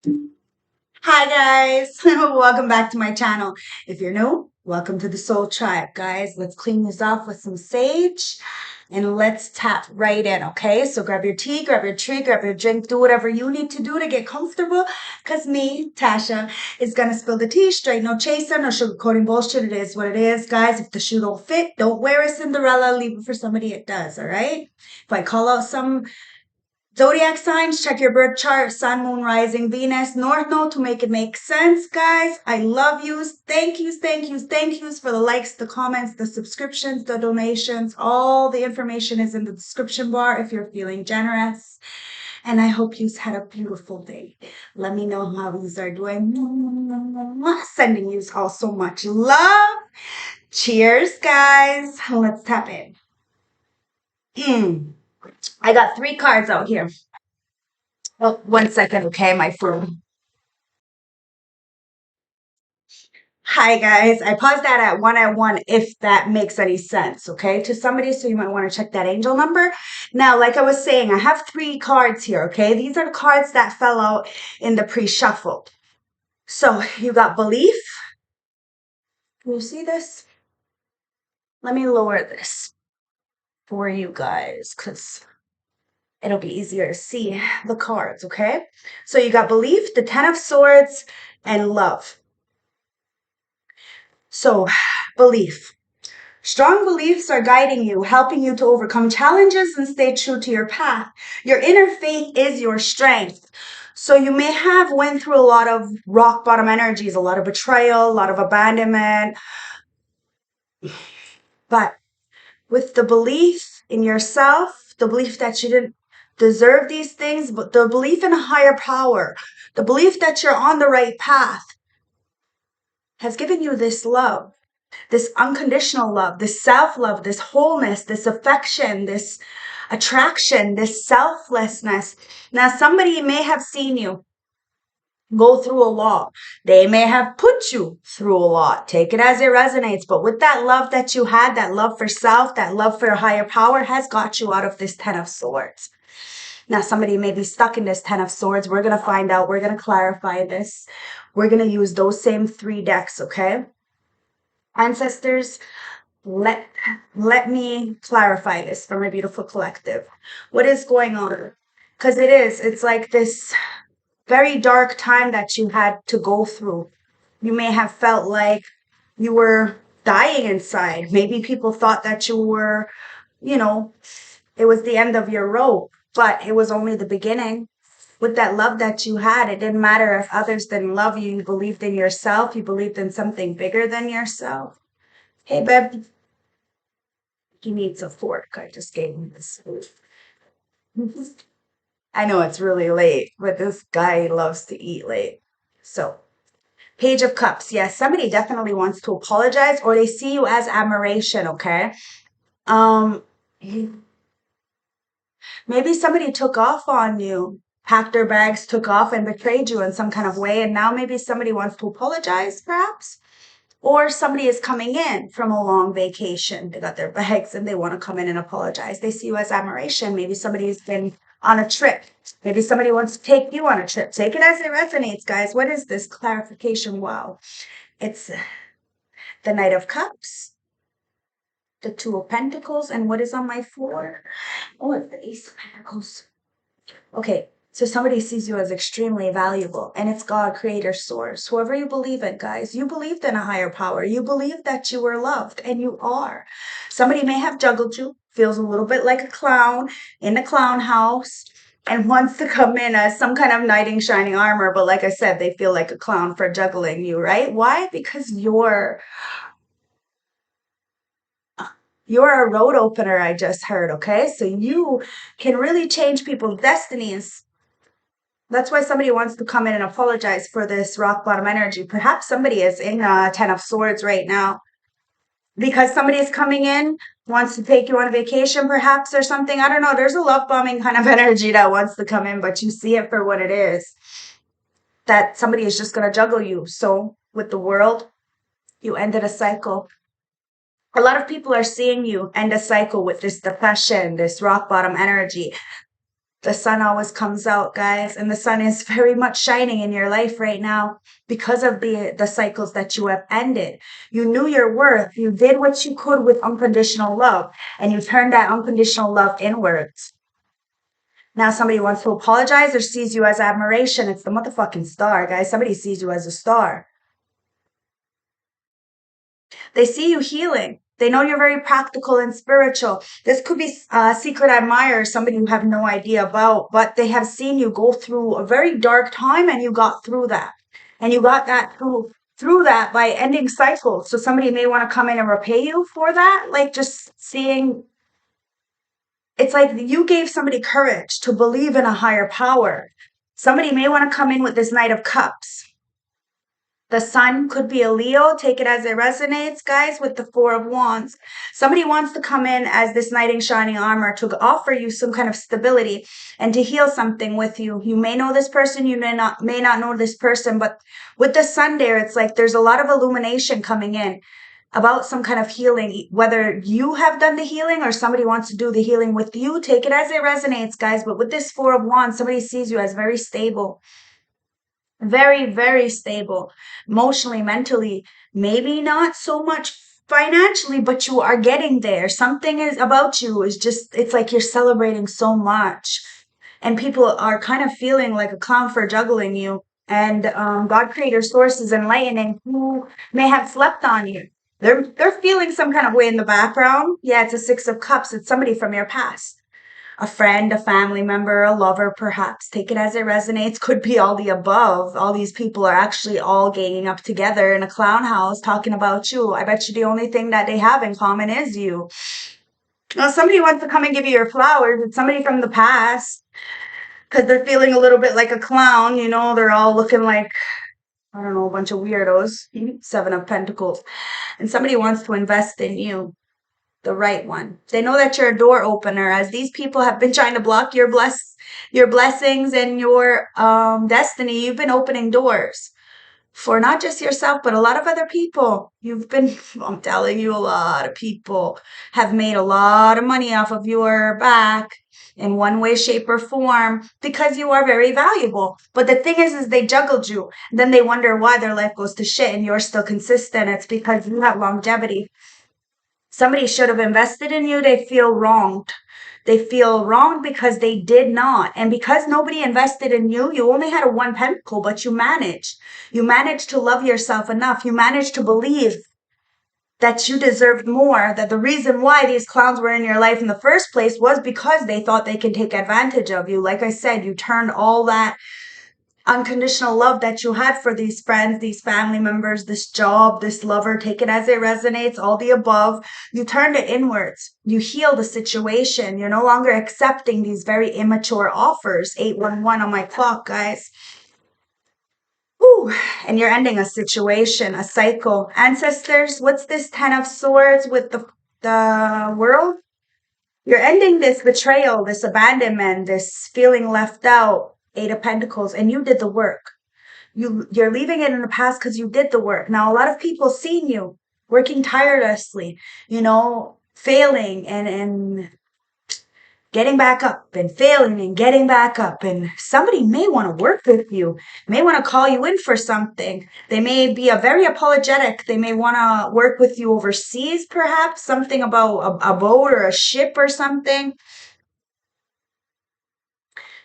Hi guys, welcome back to my channel. If you're new, welcome to the Soul Tribe. Guys, let's clean this off with some sage and let's tap right in, okay? So grab your tea, grab your tree, grab your drink, do whatever you need to do to get comfortable because me, Tasha, is gonna spill the tea straight. No chaser, no sugarcoating bullshit. It is what it is. Guys, if the shoe don't fit, don't wear a Cinderella. Leave it for somebody it does, all right? If I call out some zodiac signs, check your birth chart, sun, moon, rising, Venus, north node to make it make sense, guys. I love yous. Thank yous, thank yous, thank yous for the likes, the comments, the subscriptions, the donations. All the information is in the description bar if you're feeling generous. And I hope yous had a beautiful day. Let me know how yous are doing. Sending yous all so much love. Cheers, guys. Let's tap in. I got 3 cards out here. Oh, 1 second, okay, my phone. Hi guys, I paused that at one if that makes any sense, okay, to somebody, so you might want to check that angel number. Now, like I was saying, I have 3 cards here, okay? These are the cards that fell out in the pre-shuffle. So you got belief. You see this? Let me lower this for you guys because it'll be easier to see the cards, okay? So you got belief, the 10 of swords, and love. So belief. Strong beliefs are guiding you, helping you to overcome challenges and stay true to your path. Your inner faith is your strength. So you may have went through a lot of rock bottom energies, a lot of betrayal, a lot of abandonment, but with the belief in yourself, the belief that you didn't deserve these things, but the belief in a higher power, the belief that you're on the right path has given you this love, this unconditional love, this self-love, this wholeness, this affection, this attraction, this selflessness. Now, somebody may have seen you go through a lot. They may have put you through a lot. Take it as it resonates. But with that love that you had, that love for self, that love for a higher power has got you out of this 10 of swords. Now, somebody may be stuck in this 10 of swords. We're going to find out. We're going to clarify this. We're going to use those same 3 decks, okay? Ancestors, let me clarify this for my beautiful collective. What is going on? Because it's like this very dark time that you had to go through. You may have felt like you were dying inside. Maybe people thought that you were, it was the end of your rope, but it was only the beginning. With that love that you had, it didn't matter if others didn't love you. You believed in yourself. You believed in something bigger than yourself. Hey, babe, he needs a fork. I just gave him this. I know it's really late, but this guy loves to eat late. So, Page of Cups. Yes, somebody definitely wants to apologize or they see you as admiration, okay? Um, maybe somebody took off on you, packed their bags, took off and betrayed you in some kind of way, and now maybe somebody wants to apologize, perhaps? Or somebody is coming in from a long vacation. They got their bags and they want to come in and apologize. They see you as admiration. Maybe somebody's been on a trip. Maybe somebody wants to take you on a trip. Take it as it resonates, guys. What is this clarification? Wow. It's the Knight of Cups, the Two of Pentacles, and what is on my floor? Oh, it's the Ace of Pentacles. Okay, so somebody sees you as extremely valuable, and it's God, creator, source. Whoever you believe in, guys, you believed in a higher power. You believed that you were loved, and you are. Somebody may have juggled you, feels a little bit like a clown in the clown house, and wants to come in as some kind of knight in shining armor. But like I said, they feel like a clown for juggling you, right? Why? Because you're a road opener, I just heard, okay? So you can really change people's destinies. That's why somebody wants to come in and apologize for this rock bottom energy. Perhaps somebody is in a 10 of swords right now because somebody is coming in, wants to take you on a vacation perhaps or something. I don't know. There's a love bombing kind of energy that wants to come in, but you see it for what it is. That somebody is just going to juggle you. So with the world, you ended a cycle. A lot of people are seeing you end a cycle with this depression, this rock bottom energy. The sun always comes out, guys, and the sun is very much shining in your life right now because of the cycles that you have ended. You knew your worth. You did what you could with unconditional love, and you turned that unconditional love inwards. Now somebody wants to apologize or sees you as admiration. It's the motherfucking star, guys. Somebody sees you as a star. They see you healing. They know you're very practical and spiritual. This could be a secret admirer, somebody you have no idea about, but they have seen you go through a very dark time and you got through that. And you got that through that by ending cycles. So somebody may want to come in and repay you for that. Like just seeing, it's like you gave somebody courage to believe in a higher power. Somebody may want to come in with this Knight of Cups. The sun could be a Leo. Take it as it resonates, guys, with the Four of Wands. Somebody wants to come in as this knight in shining armor to offer you some kind of stability and to heal something with you. You may know this person, you may not know this person, but with the sun there, it's like there's a lot of illumination coming in about some kind of healing, whether you have done the healing or somebody wants to do the healing with you. Take it as it resonates, guys. But with this Four of Wands, somebody sees you as very stable. Very, very stable emotionally, mentally, maybe not so much financially, but you are getting there. Something is about you is just, it's like you're celebrating so much. And people are kind of feeling like a clown for juggling you. And God, creator, source is enlightening who may have slept on you. They're feeling some kind of way in the background. Yeah, it's a Six of Cups. It's somebody from your past, a friend, a family member, a lover, perhaps. Take it as it resonates. Could be all the above. All these people are actually all ganging up together in a clown house talking about you. I bet you the only thing that they have in common is you. Now, somebody wants to come and give you your flowers. It's somebody from the past because they're feeling a little bit like a clown. You know, they're all looking like, I don't know, a bunch of weirdos. Seven of Pentacles. And somebody wants to invest in you, the right one. They know that you're a door opener, as these people have been trying to block your blessings and your destiny. You've been opening doors for not just yourself, but a lot of other people. I'm telling you, a lot of people have made a lot of money off of your back in one way, shape, or form because you are very valuable. But the thing is they juggled you. Then they wonder why their life goes to shit and you're still consistent. It's because you have longevity. Somebody should have invested in you. They feel wronged. They feel wronged because they did not. And because nobody invested in you, you only had a one pentacle, but you managed. You managed to love yourself enough. You managed to believe that you deserved more, that the reason why these clowns were in your life in the first place was because they thought they could take advantage of you. Like I said, you turned all that unconditional love that you had for these friends, these family members, this job, this lover, take it as it resonates, all the above. You turned it inwards. You heal the situation. You're no longer accepting these very immature offers. 811 on my clock, guys. Ooh, and you're ending a situation, a cycle. Ancestors, what's this 10 of Swords with the world? You're ending this betrayal, this abandonment, this feeling left out. 8 of Pentacles, and you did the work. You're leaving it in the past because you did the work. Now, a lot of people seen you working tirelessly, failing and getting back up and failing and getting back up. And somebody may want to work with you, may want to call you in for something. They may be very apologetic. They may want to work with you overseas, perhaps, something about a boat or a ship or something.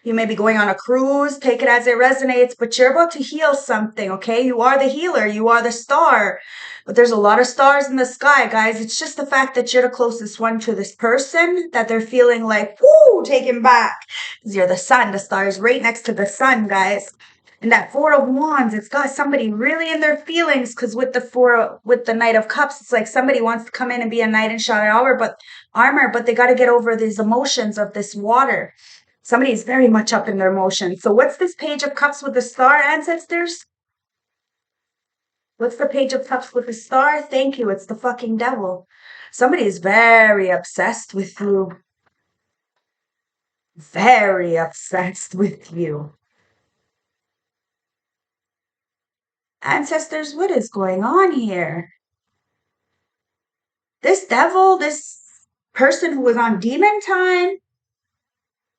You may be going on a cruise, take it as it resonates, but you're about to heal something, okay? You are the healer, you are the star. But there's a lot of stars in the sky, guys. It's just the fact that you're the closest one to this person that they're feeling like, woo, taken back. Because you're the sun. The star is right next to the sun, guys. And that Four of Wands, it's got somebody really in their feelings, because with the Knight of Cups, it's like somebody wants to come in and be a knight in shining armor, but they got to get over these emotions of this water. Somebody is very much up in their emotions. So what's this Page of Cups with the star, ancestors? What's the Page of Cups with the star? Thank you. It's the fucking devil. Somebody is very obsessed with you. Very obsessed with you. Ancestors, what is going on here? This devil, this person who was on demon time,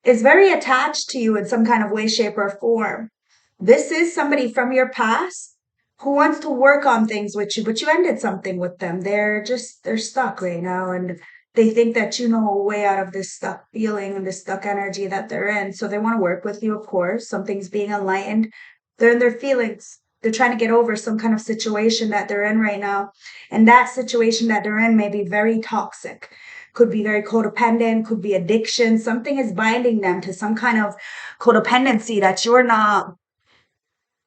is very attached to you in some kind of way, shape, or form. This is somebody from your past who wants to work on things with you, but you ended something with them. They're stuck right now, and they think that you know a way out of this stuck feeling and this stuck energy that they're in. So they want to work with you, of course. Something's being enlightened. They're in their feelings. They're trying to get over some kind of situation that they're in right now. And that situation that they're in may be very toxic, could be very codependent, could be addiction. Something is binding them to some kind of codependency that you're not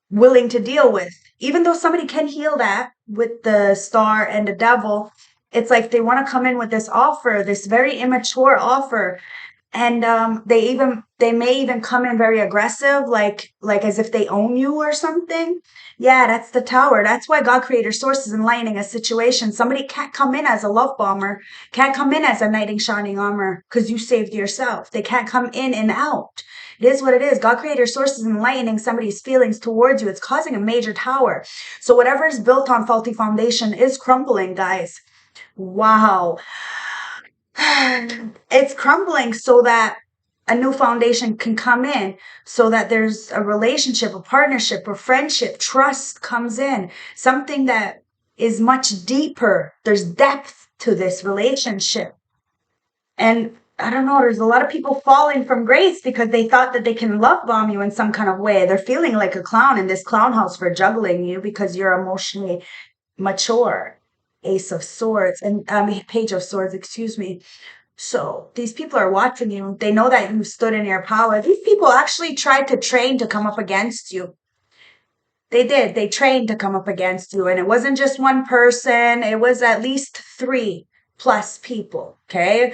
willing to deal with. Even though somebody can heal that with the star and the devil, it's like they want to come in with this offer, this very immature offer, and they may even come in very aggressive, like as if they own you or something. Yeah, that's the tower. That's why God Creator Source is enlightening a situation. Somebody can't come in as a love bomber, can't come in as a knight in shining armor because you saved yourself. They can't come in and out. It is what it is. God Creator Source is enlightening somebody's feelings towards you. It's causing a major tower. So whatever is built on faulty foundation is crumbling, guys. Wow. It's crumbling so that a new foundation can come in, so that there's a relationship, a partnership, a friendship, trust comes in, something that is much deeper. There's depth to this relationship. And I don't know, there's a lot of people falling from grace because they thought that they can love bomb you in some kind of way. They're feeling like a clown in this clown house for juggling you because you're emotionally mature. Ace of Swords and Page of Swords, excuse me. So these people are watching you. They know that you stood in your power. These people actually tried to train to come up against you. They did. They trained to come up against you. And it wasn't just one person. It was at least 3+ people. Okay.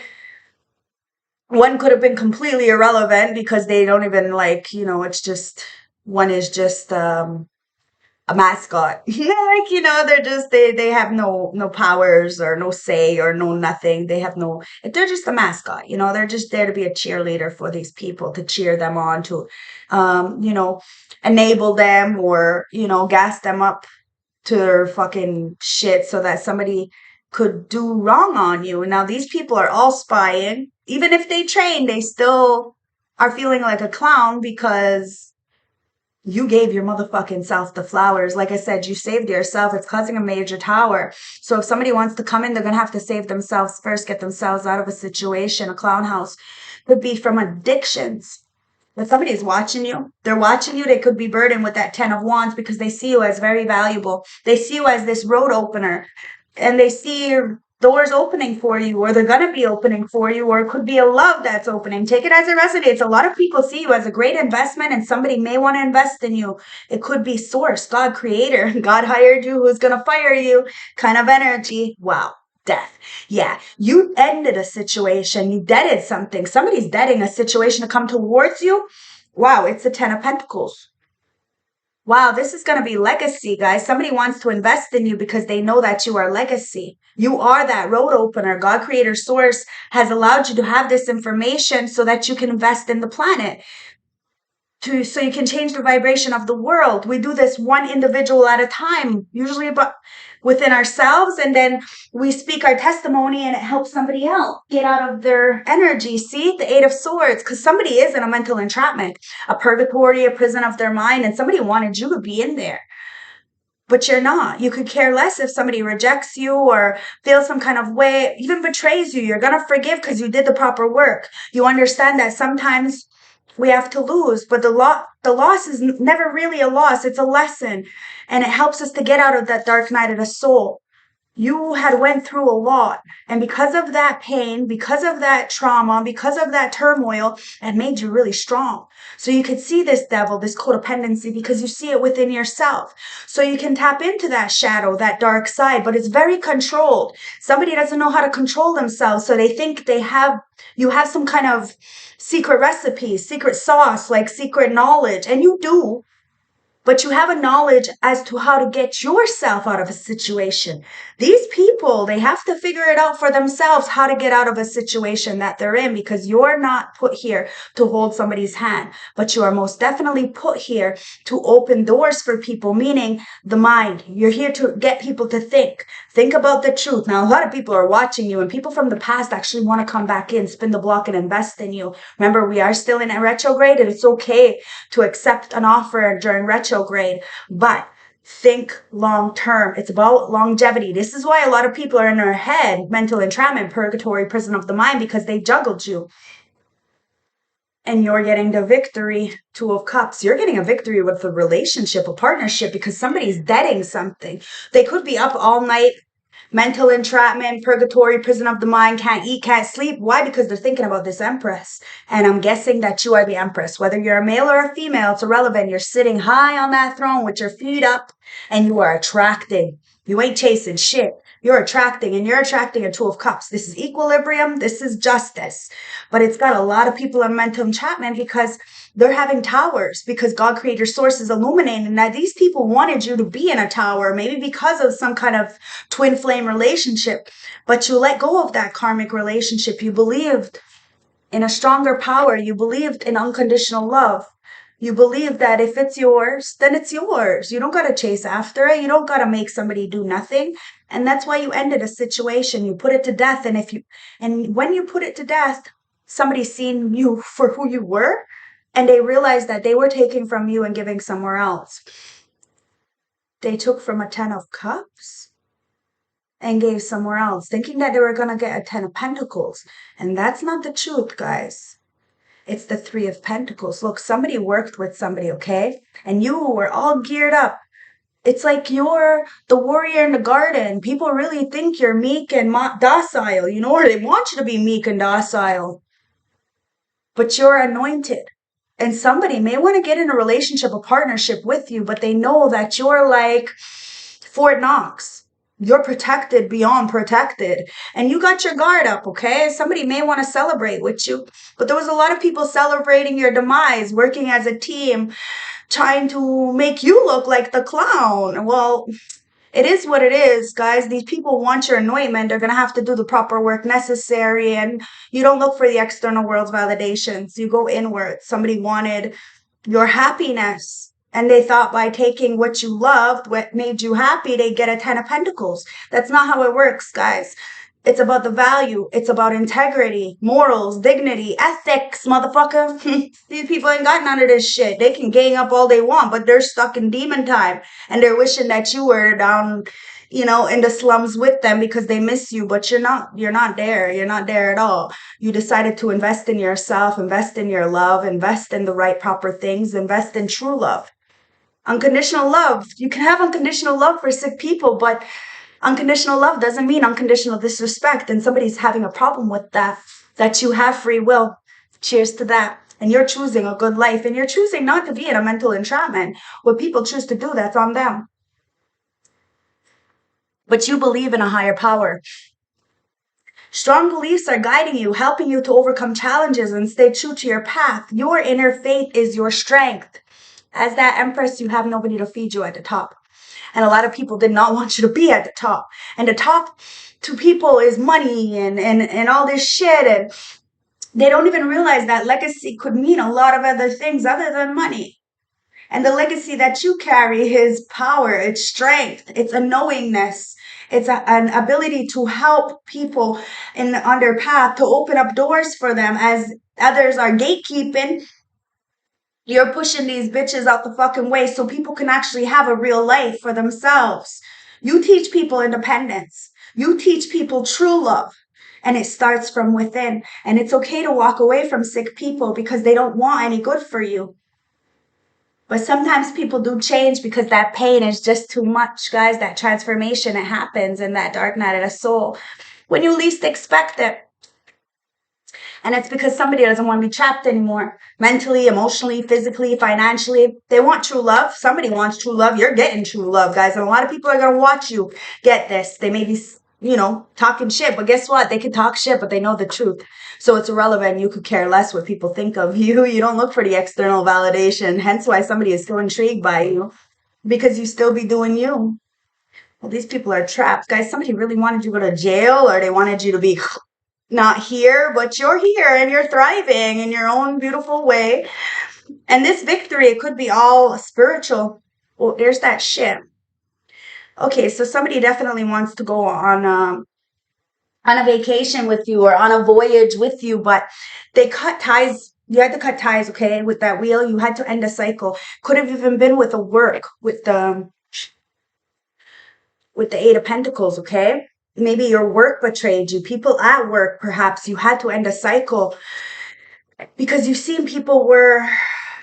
One could have been completely irrelevant because they don't even it's just, one is just, a mascot. They're just they have no powers or no say or no nothing. They have no, they're just a mascot. They're just there to be a cheerleader for these people, to cheer them on, to enable them, or gas them up to their fucking shit so that somebody could do wrong on you. And now these people are all spying. Even if they train, they still are feeling like a clown because you gave your motherfucking self the flowers. Like I said, you saved yourself. It's causing a major tower. So if somebody wants to come in, they're going to have to save themselves first, get themselves out of a situation. A clown house could be from addictions. But somebody's watching you. They're watching you. They could be burdened with that 10 of Wands because they see you as very valuable. They see you as this road opener, and they see your doors opening for you, or they're going to be opening for you, or it could be a love that's opening. Take it as it resonates. A lot of people see you as a great investment, and somebody may want to invest in you. It could be Source, God Creator. God hired you. Who's going to fire you? Kind of energy. Wow. Death. Yeah, you ended a situation. You deaded something. Somebody's deading a situation to come towards you. Wow, it's the 10 of Pentacles. Wow, this is going to be legacy, guys. Somebody wants to invest in you because they know that you are legacy. You are that road opener. God Creator Source has allowed you to have this information so that you can invest in the planet. So you can change the vibration of the world. We do this one individual at a time, usually about within ourselves, and then we speak our testimony and it helps somebody else get out of their energy. See, the 8 of Swords, because somebody is in a mental entrapment, a purgatory, a prison of their mind, and somebody wanted you to be in there. But you're not. You could care less if somebody rejects you or feels some kind of way, even betrays you. You're going to forgive because you did the proper work. You understand that sometimes we have to lose, but the loss is never really a loss. It's a lesson, and it helps us to get out of that dark night of the soul. You had went through a lot, and because of that pain, because of that trauma, because of that turmoil, it made you really strong. So you could see this devil, this codependency, because you see it within yourself. So you can tap into that shadow, that dark side, but it's very controlled. Somebody doesn't know how to control themselves, so they think you have some kind of secret recipe, secret sauce, like secret knowledge, and you do. but you have a knowledge as to how to get yourself out of a situation. These people, they have to figure it out for themselves how to get out of a situation that they're in, because you're not put here to hold somebody's hand, but you are most definitely put here to open doors for people, meaning the mind. You're here to get people to think about the truth. Now, a lot of people are watching you, and people from the past actually want to come back in, spin the block, and invest in you. Remember, we are still in a retrograde, and it's okay to accept an offer during retrograde, but think long term. It's about longevity. This is why a lot of people are in their head, mental entrapment, purgatory, prison of the mind, because they juggled you. And you're getting the victory. Two of Cups. You're getting a victory with a relationship, a partnership, because somebody's deading something. They could be up all night, mental entrapment, purgatory, prison of the mind, can't eat, can't sleep. Why? Because they're thinking about this Empress. And I'm guessing that you are the Empress. Whether you're a male or a female, it's irrelevant. You're sitting high on that throne with your feet up, and you are attracting. You ain't chasing shit. You're attracting, and you're attracting a Two of Cups. This is equilibrium. This is justice. But it's got a lot of people in mental entrapment because they're having towers, because God Creator Source is illuminating that these people wanted you to be in a tower, maybe because of some kind of twin flame relationship. But you let go of that karmic relationship. You believed in a stronger power. You believed in unconditional love. You believe that if it's yours, then it's yours. You don't got to chase after it. You don't got to make somebody do nothing. And that's why you ended a situation. You put it to death. And when you put it to death, somebody's seen you for who you were, and they realized that they were taking from you and giving somewhere else. They took from a 10 of Cups and gave somewhere else, thinking that they were going to get a 10 of Pentacles. And that's not the truth, guys. It's the 3 of Pentacles. Look, somebody worked with somebody, okay? And you were all geared up. It's like you're the warrior in the garden. People really think you're meek and docile, you know, or they want you to be meek and docile. But you're anointed. And somebody may want to get in a relationship, a partnership with you, but they know that you're like Fort Knox. You're protected beyond protected. And you got your guard up, okay? Somebody may want to celebrate with you. But there was a lot of people celebrating your demise, working as a team, trying to make you look like the clown. Well, it is what it is, guys. These people want your anointment. They're going to have to do the proper work necessary. And you don't look for the external world's validations. You go inward. Somebody wanted your happiness. And they thought by taking what you loved, what made you happy, they'd get a 10 of Pentacles. That's not how it works, guys. It's about the value. It's about integrity, morals, dignity, ethics, motherfucker. These people ain't got none of this shit. They can gang up all they want, but they're stuck in demon time. And they're wishing that you were down, you know, in the slums with them because they miss you, but you're not there. You're not there at all. You decided to invest in yourself, invest in your love, invest in the right proper things, invest in true love. Unconditional love. You can have unconditional love for sick people, but unconditional love doesn't mean unconditional disrespect. And somebody's having a problem with that you have free will. Cheers to that. And you're choosing a good life, and you're choosing not to be in a mental entrapment. What people choose to do, that's on them. But you believe in a higher power. Strong beliefs are guiding you, helping you to overcome challenges and stay true to your path. Your inner faith is your strength. As that Empress, you have nobody to feed you at the top. And a lot of people did not want you to be at the top. And the top to people is money and all this shit. And they don't even realize that legacy could mean a lot of other things other than money. And the legacy that you carry is power, it's strength, it's a knowingness. It's an ability to help people on their path, to open up doors for them as others are gatekeeping. You're pushing these bitches out the fucking way so people can actually have a real life for themselves. You teach people independence. You teach people true love. And it starts from within. And it's okay to walk away from sick people because they don't want any good for you. But sometimes people do change because that pain is just too much, guys. That transformation, it happens in that dark night of the soul when you least expect it. And it's because somebody doesn't want to be trapped anymore. Mentally, emotionally, physically, financially. They want true love. Somebody wants true love. You're getting true love, guys. And a lot of people are going to watch you get this. They may be, talking shit. But guess what? They can talk shit, but they know the truth. So it's irrelevant. You could care less what people think of you. You don't look for the external validation. Hence why somebody is so intrigued by you, because you still be doing you. Well, these people are trapped. Guys, somebody really wanted you to go to jail, or they wanted you to be not here, but you're here and you're thriving in your own beautiful way. And this victory, it could be all spiritual. Well, there's that shit. Okay, so somebody definitely wants to go on a vacation with you or on a voyage with you, but they cut ties. You had to cut ties, okay, with that wheel. You had to end a cycle. Could have even been with a work, with the Eight of Pentacles, okay? Maybe your work betrayed you. People at work, perhaps you had to end a cycle because you've seen people were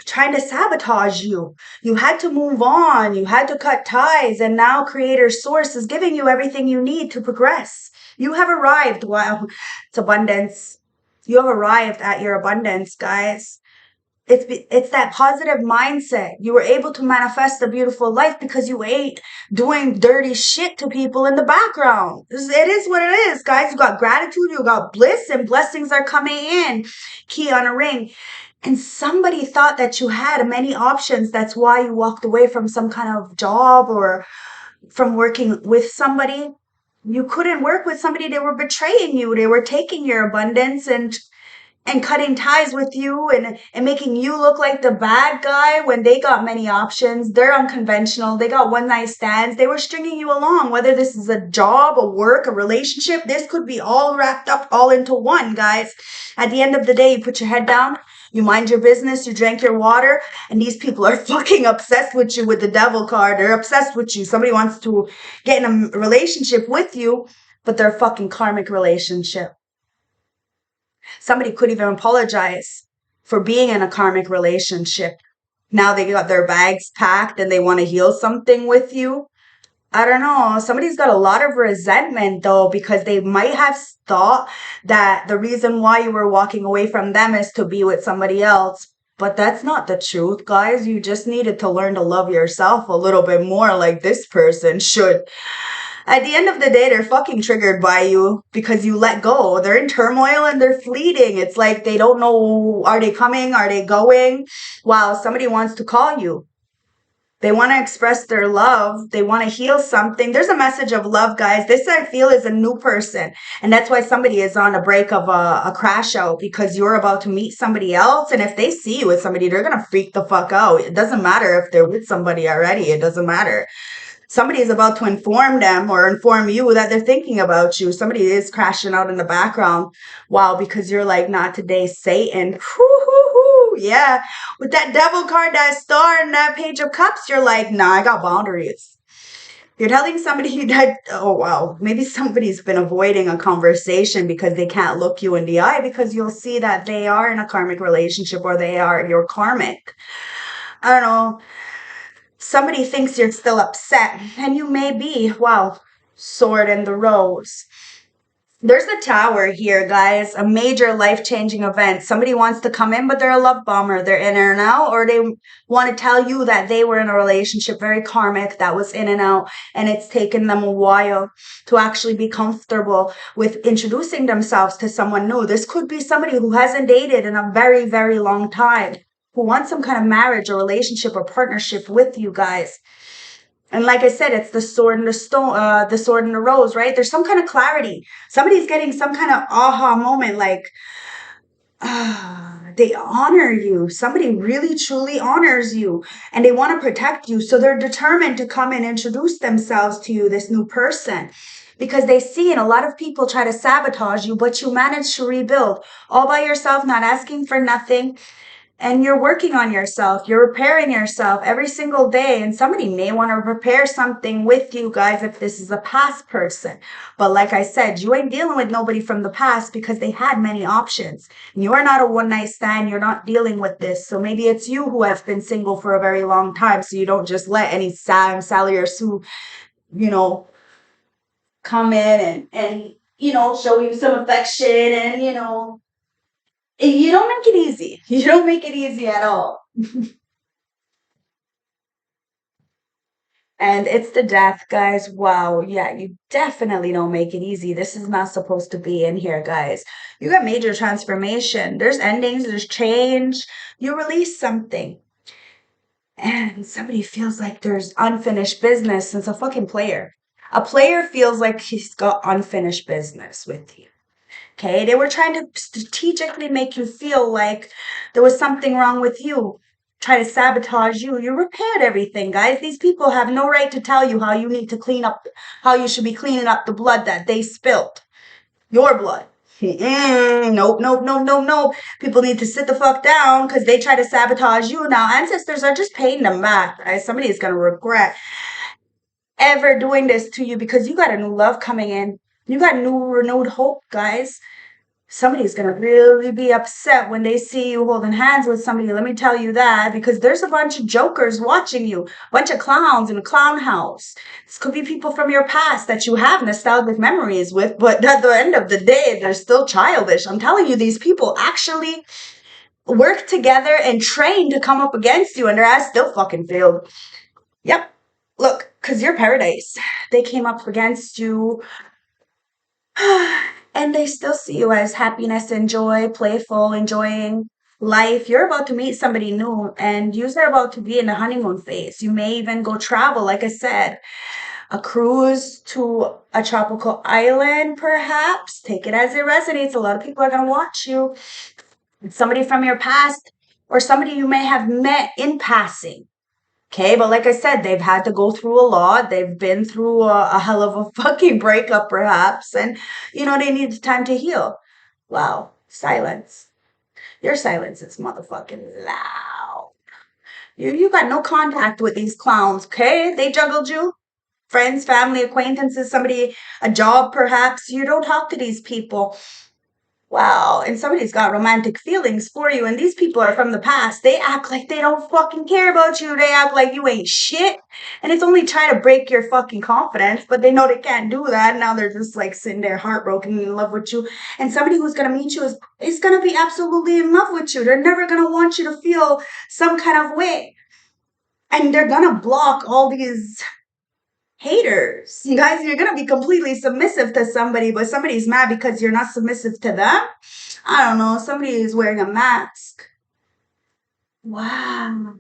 trying to sabotage you. You had to move on. You had to cut ties. And now Creator Source is giving you everything you need to progress. You have arrived. Wow. It's abundance. You have arrived at your abundance, guys. It's that positive mindset. You were able to manifest a beautiful life because you ain't doing dirty shit to people in the background. It is what it is, guys. You got gratitude, you got bliss, and blessings are coming in. Key on a ring. And somebody thought that you had many options. That's why you walked away from some kind of job or from working with somebody. You couldn't work with somebody. They were betraying you. They were taking your abundance and cutting ties with you and making you look like the bad guy when they got many options. They're unconventional. They got one night stands. They were stringing you along, whether this is a job, a work, a relationship. This could be all wrapped up all into one, guys. At the end of the day, you put your head down, you mind your business, you drank your water, and these people are fucking obsessed with you with the devil card. They're obsessed with you. Somebody wants to get in a relationship with you, but they're a fucking karmic relationship. Somebody could even apologize for being in a karmic relationship. Now they got their bags packed and they want to heal something with you. I don't know. Somebody's got a lot of resentment though, because they might have thought that the reason why you were walking away from them is to be with somebody else. But that's not the truth, guys. You just needed to learn to love yourself a little bit more like this person should. At the end of the day, they're fucking triggered by you because you let go. They're in turmoil and they're fleeting. It's like they don't know, are they coming? Are they going? Wow, somebody wants to call you. They want to express their love. They want to heal something. There's a message of love, guys. This, I feel, is a new person. And that's why somebody is on a break of a crash out, because you're about to meet somebody else. And if they see you with somebody, they're going to freak the fuck out. It doesn't matter if they're with somebody already. It doesn't matter. Somebody is about to inform them or inform you that they're thinking about you. Somebody is crashing out in the background. Wow, because you're like, not today, Satan. Whoo, yeah. With that devil card, that star, and that page of cups, you're like, nah, I got boundaries. You're telling somebody that, oh, wow, maybe somebody's been avoiding a conversation because they can't look you in the eye, because you'll see that they are in a karmic relationship or they are your karmic. I don't know. Somebody thinks you're still upset, and you may be. Wow, sword and the rose. There's a tower here, guys. A major life-changing event. Somebody wants to come in, but they're a love bomber. They're in and out, or they want to tell you that they were in a relationship, very karmic, that was in and out, and it's taken them a while to actually be comfortable with introducing themselves to someone new. This could be somebody who hasn't dated in a very, very long time, who wants some kind of marriage or relationship or partnership with you guys. And like I said, it's the sword and the stone, the sword and the rose, right? There's some kind of clarity. Somebody's getting some kind of aha moment, like, they honor you. Somebody really, truly honors you, and they want to protect you. So they're determined to come and introduce themselves to you, this new person, because they see, and a lot of people try to sabotage you, but you manage to rebuild all by yourself, not asking for nothing. And you're working on yourself. You're repairing yourself every single day. And somebody may want to repair something with you guys if this is a past person. But like I said, you ain't dealing with nobody from the past because they had many options. You're not a one-night stand. You're not dealing with this. So maybe it's you who have been single for a very long time. So you don't just let any Sam, Sally, or Sue, come in and show you some affection and, you don't make it easy. You don't make it easy at all. And it's the death, guys. Wow. Yeah, you definitely don't make it easy. This is not supposed to be in here, guys. You got major transformation. There's endings, there's change. You release something. And somebody feels like there's unfinished business. It's a fucking player. A player feels like he's got unfinished business with you. Okay, they were trying to strategically make you feel like there was something wrong with you, try to sabotage you. You repaired everything, guys. These people have no right to tell you how you need to clean up, how you should be cleaning up the blood that they spilled. Your blood. Nope, nope, nope, nope, nope. People need to sit the fuck down because they try to sabotage you. Now, ancestors are just paying them back, guys. Somebody is going to regret ever doing this to you because you got a new love coming in. You got new renewed hope, guys. Somebody's going to really be upset when they see you holding hands with somebody. Let me tell you that, because there's a bunch of jokers watching you, a bunch of clowns in a clown house. This could be people from your past that you have nostalgic memories with, but at the end of the day, they're still childish. I'm telling you, these people actually work together and train to come up against you, and their ass still fucking failed. Yep. Look, because you're paradise. They came up against you. And they still see you as happiness and joy, playful, enjoying life. You're about to meet somebody new, and you're about to be in the honeymoon phase. You may even go travel, like I said, a cruise to a tropical island, perhaps. Take it as it resonates. A lot of people are going to watch you. Somebody from your past or somebody you may have met in passing. Okay, but like I said, they've had to go through a lot. They've been through a hell of a fucking breakup, perhaps. And, they need time to heal. Wow. Silence. Your silence is motherfucking loud. You got no contact with these clowns, okay? They juggled you. Friends, family, acquaintances, somebody, a job, perhaps. You don't talk to these people. Wow, and somebody's got romantic feelings for you, and these people are from the past. They act like they don't fucking care about you. They act like you ain't shit, and it's only trying to break your fucking confidence, but they know they can't do that. Now they're just like sitting there heartbroken in love with you. And somebody who's gonna meet you is gonna be absolutely in love with you. They're never gonna want you to feel some kind of way. And they're gonna block all these haters. You guys, you're gonna be completely submissive to somebody, but somebody's mad because you're not submissive to them. I don't know. Somebody is wearing a mask. Wow.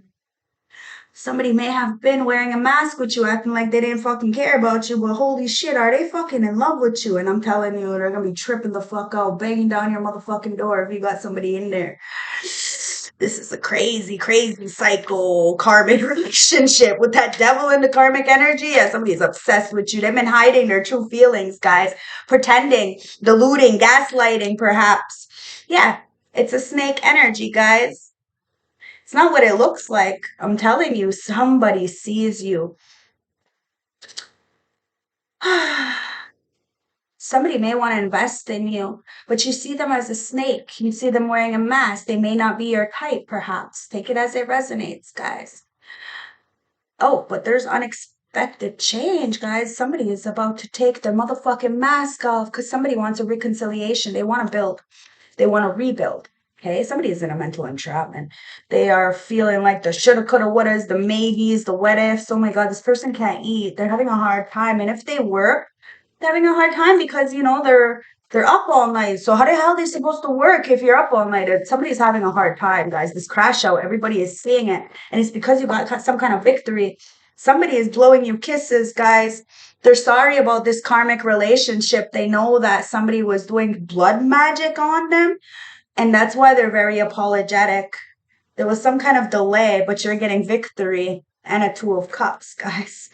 Somebody may have been wearing a mask with you, acting like they didn't fucking care about you, but holy shit, are they fucking in love with you? And I'm telling you, they're gonna be tripping the fuck out, banging down your motherfucking door if you got somebody in there. This is a crazy, crazy cycle karmic relationship with that devil in the karmic energy. Yeah, somebody's obsessed with you. They've been hiding their true feelings, guys, pretending, deluding, gaslighting, perhaps. Yeah, it's a snake energy, guys. It's not what it looks like. I'm telling you, somebody sees you. Somebody may want to invest in you, but you see them as a snake. You see them wearing a mask. They may not be your type, perhaps. Take it as it resonates, guys. Oh, but there's unexpected change, guys. Somebody is about to take their motherfucking mask off because somebody wants a reconciliation. They want to build. They want to rebuild. Okay, somebody is in a mental entrapment. They are feeling like the shoulda, coulda, wouldas, the maybes, the what ifs. Oh my God, this person can't eat. They're having a hard time. And if they were, having a hard time because they're up all night. So how the hell are they supposed to work if you're up all night? And somebody's having a hard time, guys. This crash out, everybody is seeing it, and it's because you got some kind of victory. Somebody is blowing you kisses, guys. They're sorry about this karmic relationship. They know that somebody was doing blood magic on them, and that's why they're very apologetic. There was some kind of delay, but you're getting victory and a Two of Cups, guys.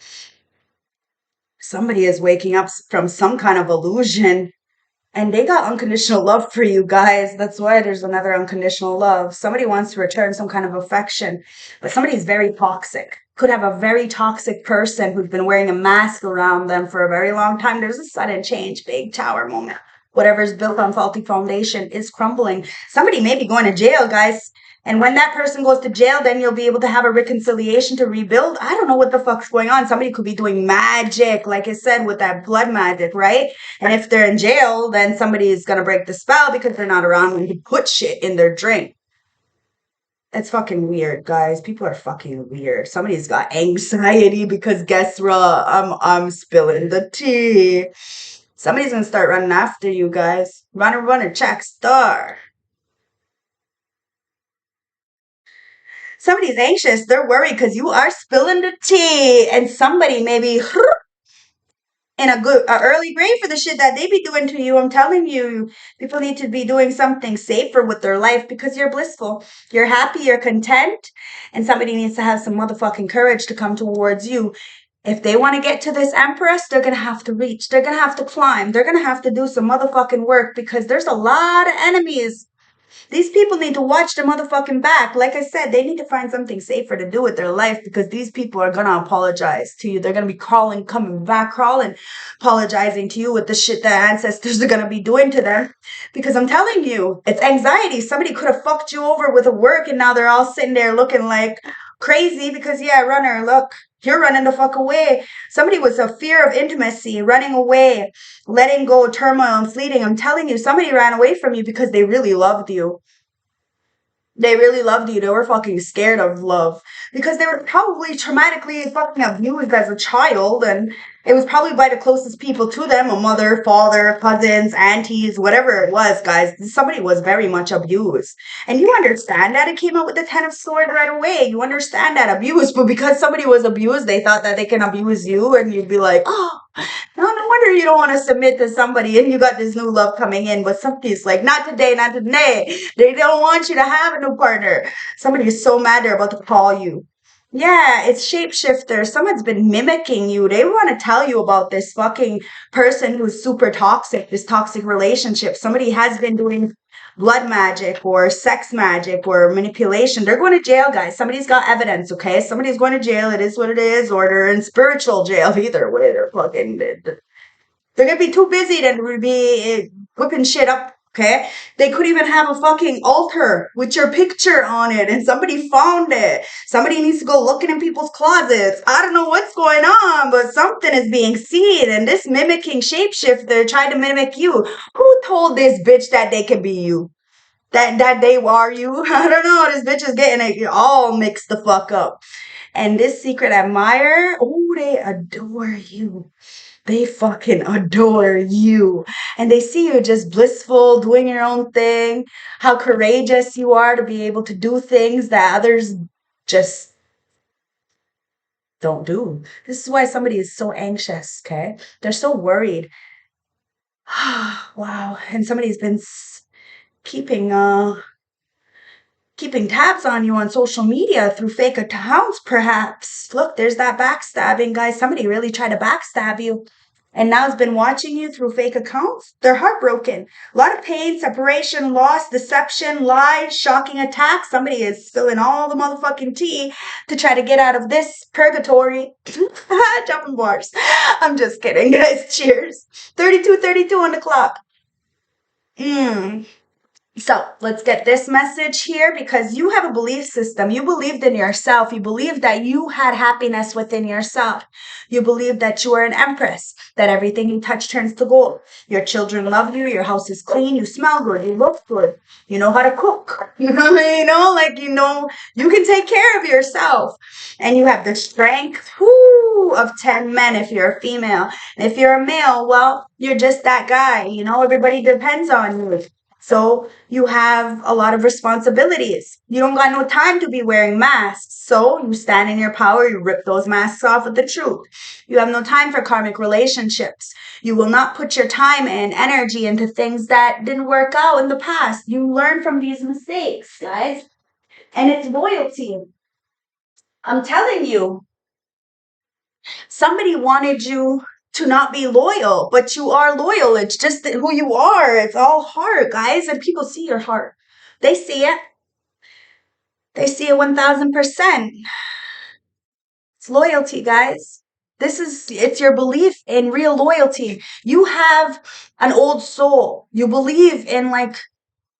Somebody is waking up from some kind of illusion, and they got unconditional love for you, guys. That's why there's another unconditional love. Somebody wants to return some kind of affection, but somebody's very toxic. Could have a very toxic person who's been wearing a mask around them for a very long time. There's a sudden change, big tower moment. Whatever's built on faulty foundation is crumbling. Somebody may be going to jail, guys. And when that person goes to jail, then you'll be able to have a reconciliation to rebuild. I don't know what the fuck's going on. Somebody could be doing magic, like I said, with that blood magic, right? And if they're in jail, then somebody is going to break the spell because they're not around when you put shit in their drink. It's fucking weird, guys. People are fucking weird. Somebody's got anxiety because guess what? I'm spilling the tea. Somebody's gonna start running after you guys. Runner, runner, check star. Somebody's anxious. They're worried because you are spilling the tea, and somebody maybe in a early grave for the shit that they be doing to you. I'm telling you, people need to be doing something safer with their life because you're blissful, you're happy, you're content, and somebody needs to have some motherfucking courage to come towards you. If they want to get to this empress, they're gonna have to reach, they're gonna have to climb, they're gonna have to do some motherfucking work because there's a lot of enemies. These people need to watch their motherfucking back. Like I said, they need to find something safer to do with their life because these people are gonna apologize to you. They're gonna be crawling, coming back, crawling, apologizing to you with the shit that ancestors are gonna be doing to them. Because I'm telling you, it's anxiety. Somebody could have fucked you over with a work and now they're all sitting there looking like crazy because, yeah, runner, look, you're running the fuck away. Somebody with a fear of intimacy, running away, letting go of turmoil and fleeting. I'm telling you, somebody ran away from you because they really loved you. They really loved you. They were fucking scared of love because they were probably traumatically fucking abused as a child, and it was probably by the closest people to them, a mother, father, cousins, aunties, whatever it was, guys. Somebody was very much abused. And you understand that it came out with the Ten of Swords right away. You understand that abuse, but because somebody was abused, they thought that they can abuse you, and you'd be like, oh, no wonder you don't want to submit to somebody and you got this new love coming in, but somebody's like, not today, not today. They don't want you to have a new partner. Somebody is so mad they're about to call you. Yeah, it's shapeshifter. Someone's been mimicking you. They want to tell you about this fucking person who's super toxic, this toxic relationship. Somebody has been doing blood magic or sex magic or manipulation. They're going to jail, guys. Somebody's got evidence, okay? Somebody's going to jail. It is what it is. Or they're in spiritual jail. Either way, they're fucking... They're going to be too busy to be whipping shit up, okay? They could even have a fucking altar with your picture on it and somebody found it. Somebody needs to go looking in people's closets. I don't know what's going on, but something is being seen. And this mimicking shapeshifter tried to mimic you. Who told this bitch that they can be you? That they are you? I don't know. This bitch is getting it all mixed the fuck up. And this secret admirer, oh, they adore you. They fucking adore you. And they see you just blissful, doing your own thing, how courageous you are to be able to do things that others just don't do. This is why somebody is so anxious, okay? They're so worried. Wow. And somebody's been keeping keeping tabs on you on social media through fake accounts, perhaps. Look, there's that backstabbing, guys. Somebody really tried to backstab you and now has been watching you through fake accounts. They're heartbroken. A lot of pain, separation, loss, deception, lies, shocking attacks. Somebody is spilling all the motherfucking tea to try to get out of this purgatory. Jumping bars. I'm just kidding, guys. Cheers. 32:32 on the clock. So let's get this message here because you have a belief system. You believed in yourself. You believed that you had happiness within yourself. You believed that you are an empress, that everything you touch turns to gold. Your children love you. Your house is clean. You smell good. You look good. You know how to cook. You can take care of yourself. And you have the strength of 10 men if you're a female. And if you're a male, well, you're just that guy. Everybody depends on you. So you have a lot of responsibilities. You don't got no time to be wearing masks. So you stand in your power, you rip those masks off with the truth. You have no time for karmic relationships. You will not put your time and energy into things that didn't work out in the past. You learn from these mistakes, guys. And it's loyalty. I'm telling you, somebody wanted you to not be loyal, but you are loyal. It's just who you are. It's all heart, guys. And people see your heart. They see it. They see it 1000%. It's loyalty, guys. It's your belief in real loyalty. You have an old soul. You believe in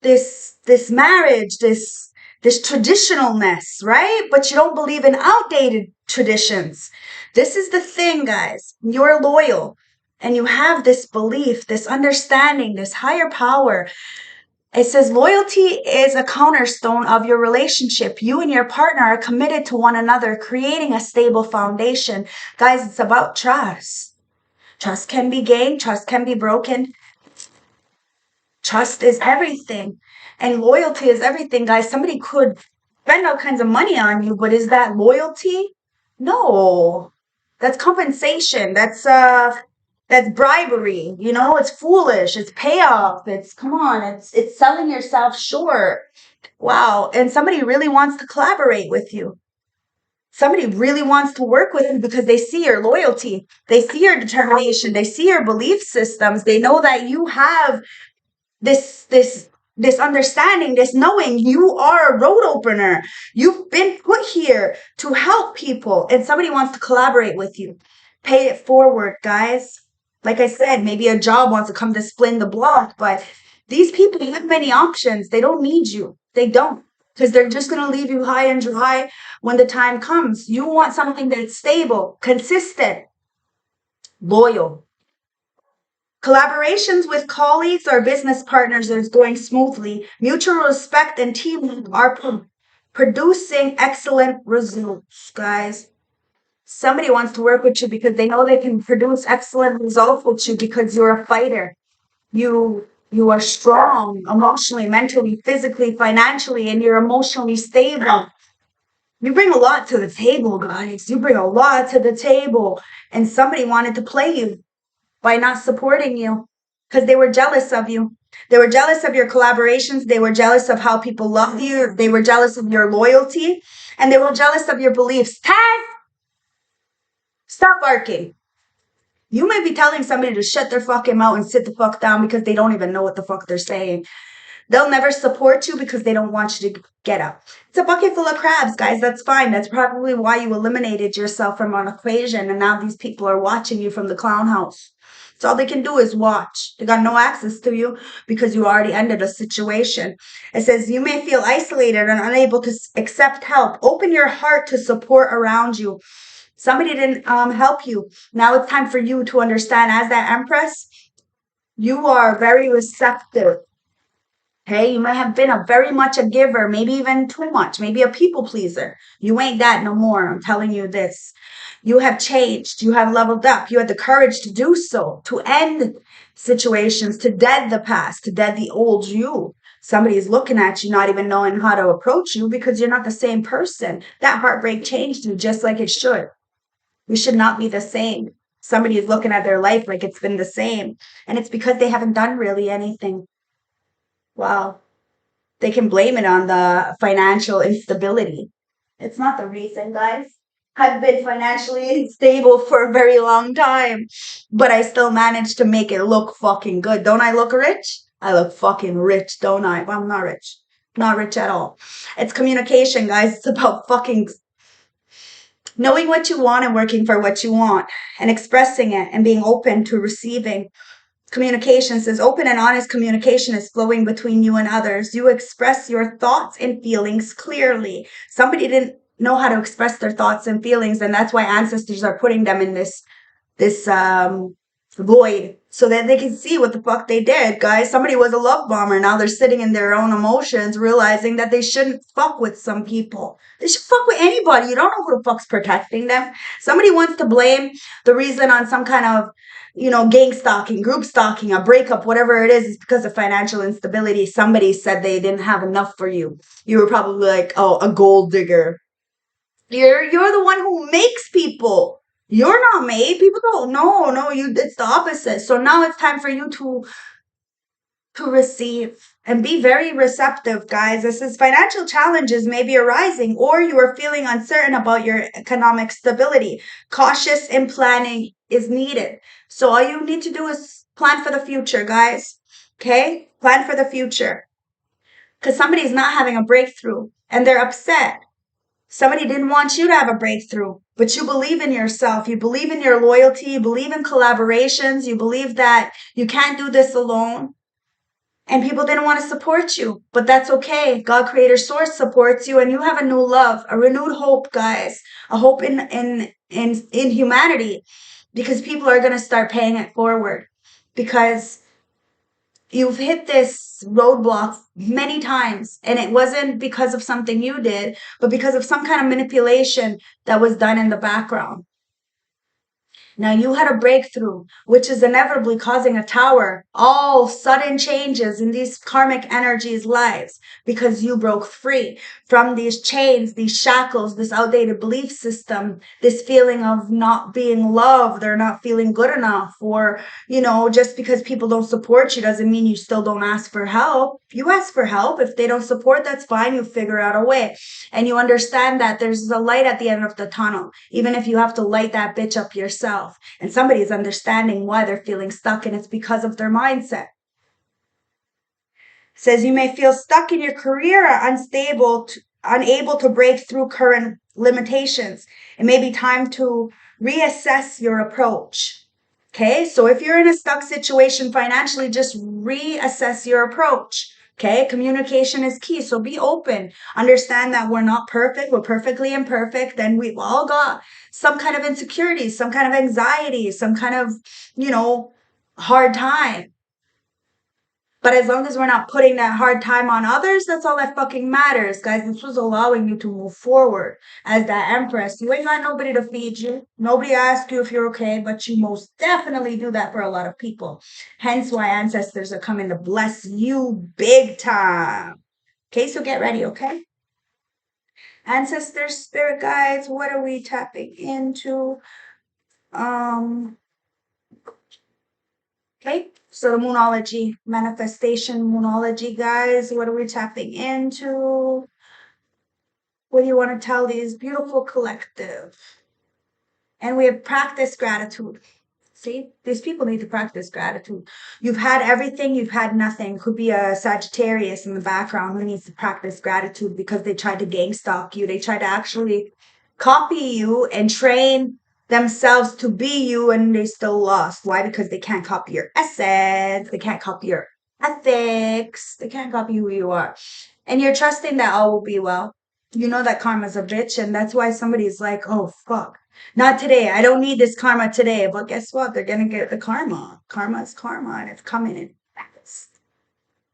this marriage, this traditionalness, right? But you don't believe in outdated traditions. This is the thing, guys. You're loyal and you have this belief, this understanding, this higher power It says loyalty is a cornerstone of your relationship. You and your partner are committed to one another, creating a stable foundation. Guys, it's about trust. Trust can be gained, trust can be broken. Trust is everything. And loyalty is everything, guys. Somebody could spend all kinds of money on you, but is that loyalty? No. That's compensation. That's bribery. You know, it's foolish. It's payoff. It's come on, it's selling yourself short. Wow. And somebody really wants to collaborate with you. Somebody really wants to work with you because they see your loyalty. They see your determination. They see your belief systems. They know that you have this this this understanding, this knowing you are a road opener. You've been put here to help people, and somebody wants to collaborate with you. Pay it forward, guys. Like I said, maybe a job wants to come to split the block, but these people have many options. They don't need you. They don't. Because they're just going to leave you high and dry when the time comes. You want something that's stable, consistent, loyal. Collaborations with colleagues or business partners is going smoothly. Mutual respect and teamwork are producing excellent results, guys. Somebody wants to work with you because they know they can produce excellent results with you because you're a fighter. You are strong emotionally, mentally, physically, financially, and you're emotionally stable. You bring a lot to the table, guys. You bring a lot to the table. And somebody wanted to play you by not supporting you because they were jealous of you. They were jealous of your collaborations. They were jealous of how people love you. They were jealous of your loyalty. And they were jealous of your beliefs. Taz, stop barking. You may be telling somebody to shut their fucking mouth and sit the fuck down because they don't even know what the fuck they're saying. They'll never support you because they don't want you to get up. It's a bucket full of crabs, guys. That's fine. That's probably why you eliminated yourself from an equation. And now these people are watching you from the clown house. So all they can do is watch. They got no access to you because you already ended a situation. It says you may feel isolated and unable to accept help. Open your heart to support around you. Somebody didn't help you. Now it's time for you to understand, as that Empress, you are very receptive. Okay, you might have been very much a giver, maybe even too much, maybe a people pleaser. You ain't that no more. I'm telling you this. You have changed. You have leveled up. You had the courage to do so, to end situations, to dead the past, to dead the old you. Somebody is looking at you, not even knowing how to approach you because you're not the same person. That heartbreak changed you just like it should. We should not be the same. Somebody is looking at their life like it's been the same. And it's because they haven't done really anything. Wow. They can blame it on the financial instability. It's not the reason, guys. I've been financially stable for a very long time, but I still managed to make it look fucking good. Don't I look rich? I look fucking rich, don't I? Well, I'm not rich. Not rich at all. It's communication, guys. It's about fucking knowing what you want and working for what you want and expressing it and being open to receiving. Communication says open and honest communication is flowing between you and others. You express your thoughts and feelings clearly. Somebody didn't know how to express their thoughts and feelings, and that's why ancestors are putting them in this void so that they can see what the fuck they did, guys. Somebody was a love bomber. Now they're sitting in their own emotions, realizing that they shouldn't fuck with some people. They should fuck with anybody. You don't know who the fuck's protecting them. Somebody wants to blame the reason on some kind of, gang stalking, group stalking, a breakup, whatever it is because of financial instability. Somebody said they didn't have enough for you. You were probably like, oh, a gold digger. You're the one who makes people. You're not made. People don't know. No, it's the opposite. So now it's time for you to receive and be very receptive, guys. This is financial challenges may be arising, or you are feeling uncertain about your economic stability. Cautious in planning is needed. So all you need to do is plan for the future, guys. Okay? Plan for the future. Because somebody's not having a breakthrough and they're upset. Somebody didn't want you to have a breakthrough, but you believe in yourself. You believe in your loyalty. You believe in collaborations. You believe that you can't do this alone. And people didn't want to support you, but that's okay. God, Creator, Source supports you, and you have a new love, a renewed hope, guys. A hope in humanity, because people are going to start paying it forward. Because You've hit this roadblock many times, and it wasn't because of something you did, but because of some kind of manipulation that was done in the background. Now you had a breakthrough, which is inevitably causing a tower, all sudden changes in these karmic energies' lives because you broke free from these chains, these shackles, this outdated belief system, this feeling of not being loved or not feeling good enough, or, just because people don't support you doesn't mean you still don't ask for help. You ask for help. If they don't support, that's fine. You figure out a way. And you understand that there's a light at the end of the tunnel, even if you have to light that bitch up yourself. And somebody is understanding why they're feeling stuck, and it's because of their mindset. It says you may feel stuck in your career, unable to break through current limitations. It may be time to reassess your approach. Okay, so if you're in a stuck situation financially, just reassess your approach. Okay, communication is key. So be open. Understand that we're not perfect. We're perfectly imperfect. And we've all got some kind of insecurities, some kind of anxiety, some kind of, hard time. But as long as we're not putting that hard time on others, that's all that fucking matters, guys. This was allowing you to move forward as that empress. You ain't got nobody to feed you. Nobody asked you if you're okay, but you most definitely do that for a lot of people. Hence why ancestors are coming to bless you big time. Okay, so get ready, okay? Ancestors, spirit guides, what are we tapping into? Okay, so the moonology, manifestation moonology, guys. What are we tapping into? What do you want to tell these beautiful collective? And we have practiced gratitude. See, these people need to practice gratitude. You've had everything, you've had nothing. Could be a Sagittarius in the background who needs to practice gratitude because they tried to gang stalk you. They tried to actually copy you and train themselves to be you, and they still lost. Why? Because they can't copy your essence, they can't copy your ethics, they can't copy who you are. And you're trusting that all will be well. You know that karma's a bitch, and that's why somebody's like, oh, fuck. Not today. I don't need this karma today. But guess what? They're going to get the karma. Karma is karma, and it's coming in fast.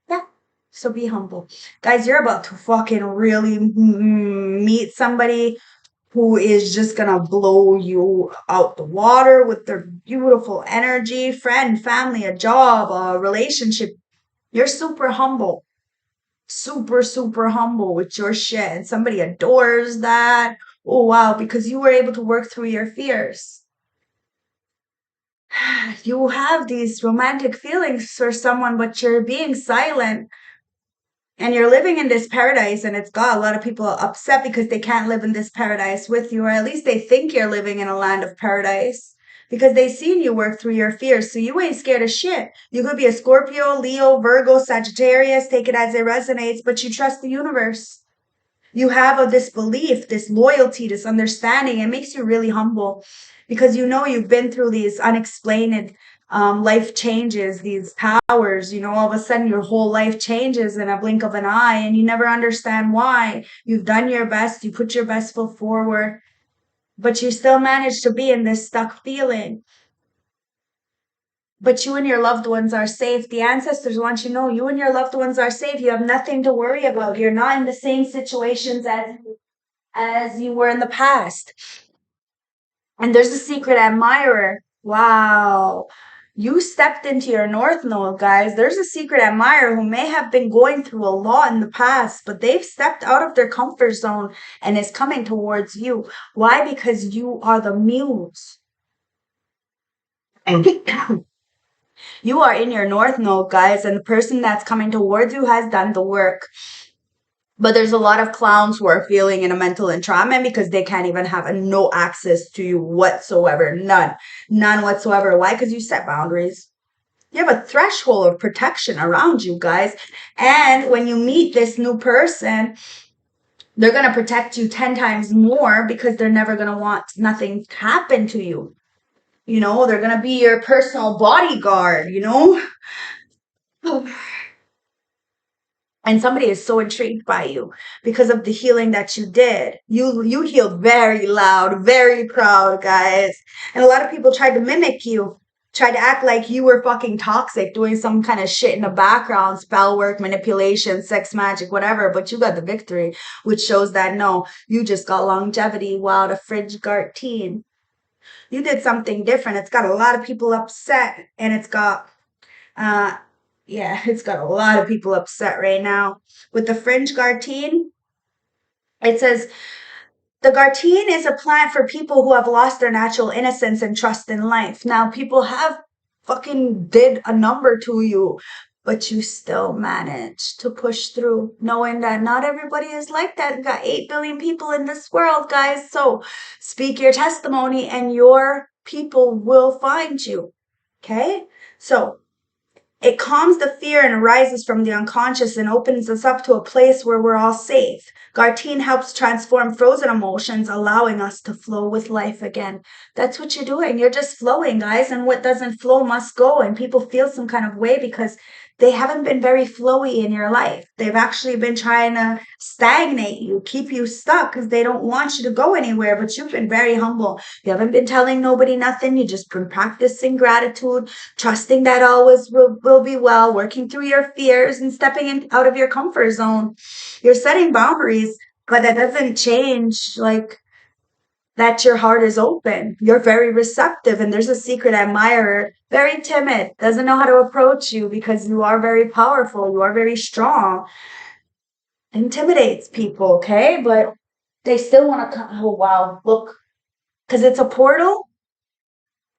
Yeah. So be humble. Guys, you're about to fucking really meet somebody who is just going to blow you out the water with their beautiful energy, friend, family, a job, a relationship. You're super humble. Super, super humble with your shit. And somebody adores that. Oh, wow. Because you were able to work through your fears. You have these romantic feelings for someone, but you're being silent, and you're living in this paradise, and it's got a lot of people upset because they can't live in this paradise with you, or at least they think you're living in a land of paradise because they've seen you work through your fears. So you ain't scared of shit. You could be a Scorpio, Leo, Virgo, Sagittarius, take it as it resonates, but you trust the universe. You have this belief, this loyalty, this understanding. It makes you really humble because you've been through these unexplained life changes, these powers. All of a sudden your whole life changes in a blink of an eye, and you never understand why. You've done your best, you put your best foot forward, but you still manage to be in this stuck feeling. But you and your loved ones are safe. The ancestors want you to know you and your loved ones are safe. You have nothing to worry about. You're not in the same situations as you were in the past. And there's a secret admirer. Wow. You stepped into your North Node, guys. There's a secret admirer who may have been going through a lot in the past, but they've stepped out of their comfort zone and is coming towards you. Why? Because you are the muse. And you are in your North Node, guys, and the person that's coming towards you has done the work. But there's a lot of clowns who are feeling in a mental entrapment because they can't even have no access to you whatsoever. None whatsoever. Why? Because you set boundaries. You have a threshold of protection around you, guys. And when you meet this new person, they're going to protect you 10 times more because they're never going to want nothing to happen to you. They're going to be your personal bodyguard, And somebody is so intrigued by you because of the healing that you did. You healed very loud, very proud, guys. And a lot of people tried to mimic you tried to act like you were fucking toxic, doing some kind of shit in the background, spell work, manipulation, sex magic, whatever, but you got the victory, which shows that no, you just got longevity. Wow, the fridge teen. You did something different. It's got a lot of people upset, and it's got uh yeah, it's got a lot of people upset right now. With the fringe teen, it says the Gartine is a plant for people who have lost their natural innocence and trust in life. Now, people have fucking did a number to you, but you still manage to push through, knowing that not everybody is like that. We've got 8 billion people in this world, guys. So speak your testimony and your people will find you. Okay? So it calms the fear and arises from the unconscious and opens us up to a place where we're all safe. Gartine helps transform frozen emotions, allowing us to flow with life again. That's what you're doing. You're just flowing, guys, and what doesn't flow must go. And people feel some kind of way because they haven't been very flowy in your life. They've actually been trying to stagnate you, keep you stuck because they don't want you to go anywhere, but you've been very humble. You haven't been telling nobody nothing. You just been practicing gratitude, trusting that always will be well, working through your fears and stepping out of your comfort zone. You're setting boundaries, but that doesn't change like that your heart is open. You're very receptive, and there's a secret admirer, very timid, doesn't know how to approach you because you are very powerful, you are very strong. Intimidates people, okay? But they still want to come. Oh, wow, look, because it's a portal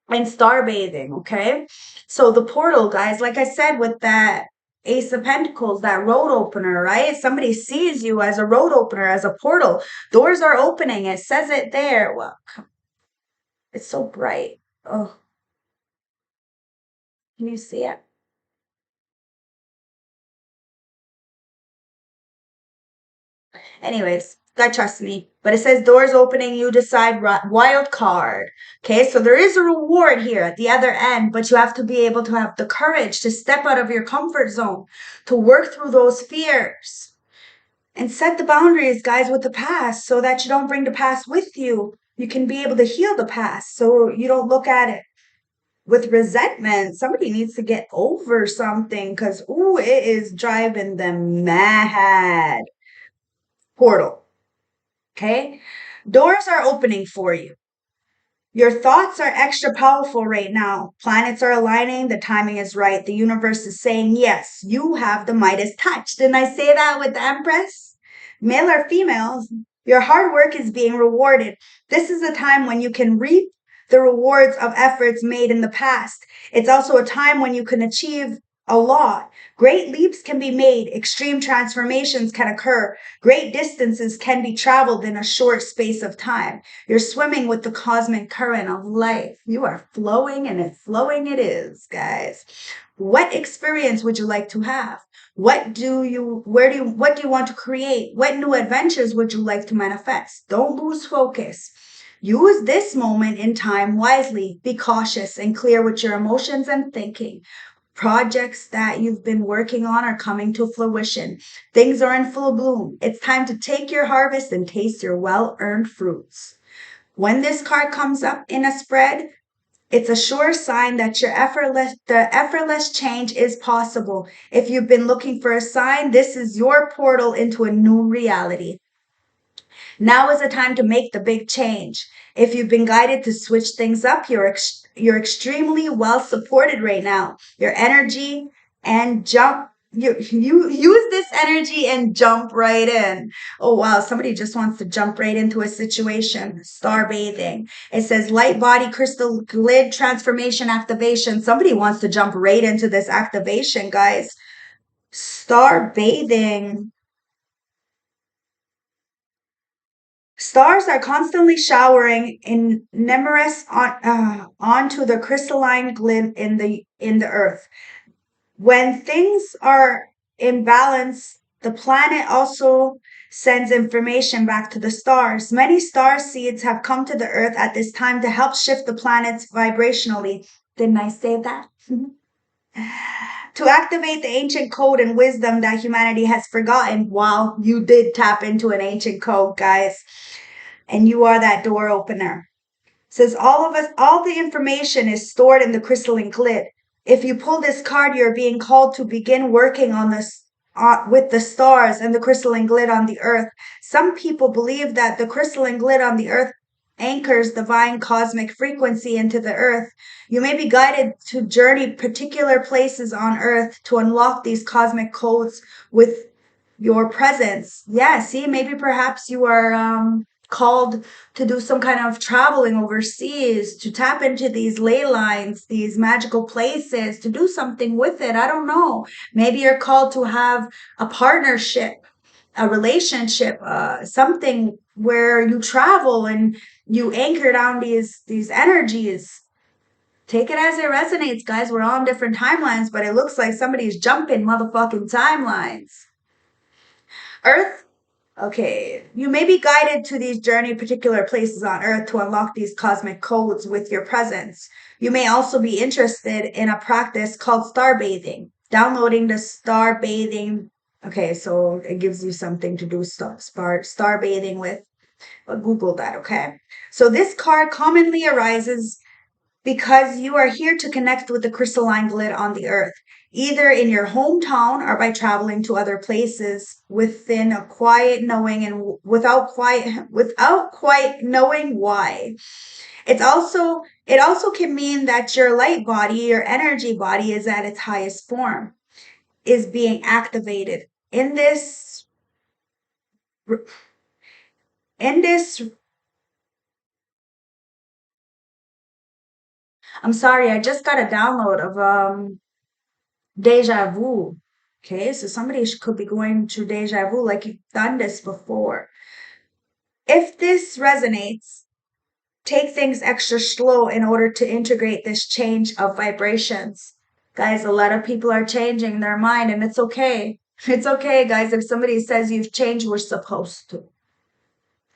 and star bathing, okay? So the portal, guys, like I said, with that Ace of Pentacles, that road opener, right? Somebody sees you as a road opener, as a portal. Doors are opening. It says it there. Well, it's so bright. Oh, can you see it? Anyways, God trust me. But it says doors opening, you decide wild card. Okay, so there is a reward here at the other end, but you have to be able to have the courage to step out of your comfort zone, to work through those fears. And set the boundaries, guys, with the past so that you don't bring the past with you. You can be able to heal the past so you don't look at it with resentment. Somebody needs to get over something because, ooh, it is driving them mad. Portal. Okay? Doors are opening for you. Your thoughts are extra powerful right now. Planets are aligning. The timing is right. The universe is saying, yes, you have the Midas touch. Didn't I say that with the Empress? Male or females, your hard work is being rewarded. This is a time when you can reap the rewards of efforts made in the past. It's also a time when you can achieve a lot. Great leaps can be made. Extreme transformations can occur. Great distances can be traveled in a short space of time. You're swimming with the cosmic current of life. You are flowing, and it's flowing it is, guys. What experience would you like to have? What do you want to create? What new adventures would you like to manifest? Don't lose focus. Use this moment in time wisely. Be cautious and clear with your emotions and thinking. Projects that you've been working on are coming to fruition. Things are in full bloom. It's time to take your harvest and taste your well-earned fruits. When this card comes up in a spread, it's a sure sign that the effortless change is possible. If you've been looking for a sign, this is your portal into a new reality. Now is the time to make the big change. If you've been guided to switch things up, you're extremely well supported right now. Your energy and jump you use this energy and jump right in. Oh wow, somebody just wants to jump right into a situation. Star bathing. It says light body crystal grid transformation activation. Somebody wants to jump right into this activation, guys. Star bathing. Stars are constantly showering in numerous onto the crystalline glint in the earth. When things are in balance, the planet also sends information back to the stars. Many star seeds have come to the earth at this time to help shift the planets vibrationally. Didn't I say that? To activate the ancient code and wisdom that humanity has forgotten. Wow, you did tap into an ancient code, guys. And you are that door opener. Says all the information is stored in the crystalline grid. If you pull this card, you're being called to begin working on this with the stars and the crystalline grid on the earth. Some people believe that the crystalline grid on the earth anchors divine cosmic frequency into the earth. You may be guided to journey particular places on earth to unlock these cosmic codes with your presence. Yeah, see, maybe perhaps you are called to do some kind of traveling overseas, to tap into these ley lines, these magical places, to do something with it. I don't know. Maybe you're called to have a partnership, a relationship, something where you travel and you anchor down these energies. Take it as it resonates, guys. We're all on different timelines, but it looks like somebody's jumping motherfucking timelines. Earth. Okay, you may be guided to these journey particular places on Earth to unlock these cosmic codes with your presence. You may also be interested in a practice called star bathing. Downloading the star bathing. Okay, so it gives you something to do star bathing with. Google that, okay? So this card commonly arises because you are here to connect with the crystalline grid on the earth, either in your hometown or by traveling to other places within a quiet knowing and without quite knowing why. It also can mean that your light body, your energy body is at its highest form, is being activated. In this I'm sorry, I just got a download of deja vu. Okay, so somebody could be going through deja vu like you've done this before. If this resonates, take things extra slow in order to integrate this change of vibrations. Guys, a lot of people are changing their mind and it's okay. It's okay, guys. If somebody says you've changed, we're supposed to.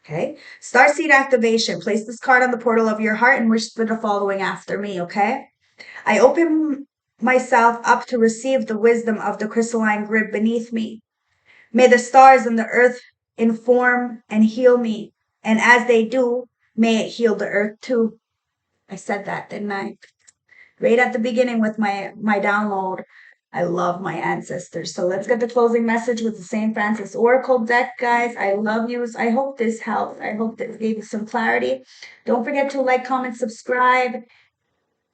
Okay. Starseed activation. Place this card on the portal of your heart and whisper the following after me, okay? I open myself up to receive the wisdom of the crystalline grid beneath me. May the stars and the earth inform and heal me. And as they do, may it heal the earth too. I said that, didn't I? Right at the beginning with my download. I love my ancestors. So let's get the closing message with the St. Francis Oracle deck, guys. I love you. I hope this helped. I hope this gave you some clarity. Don't forget to like, comment, subscribe.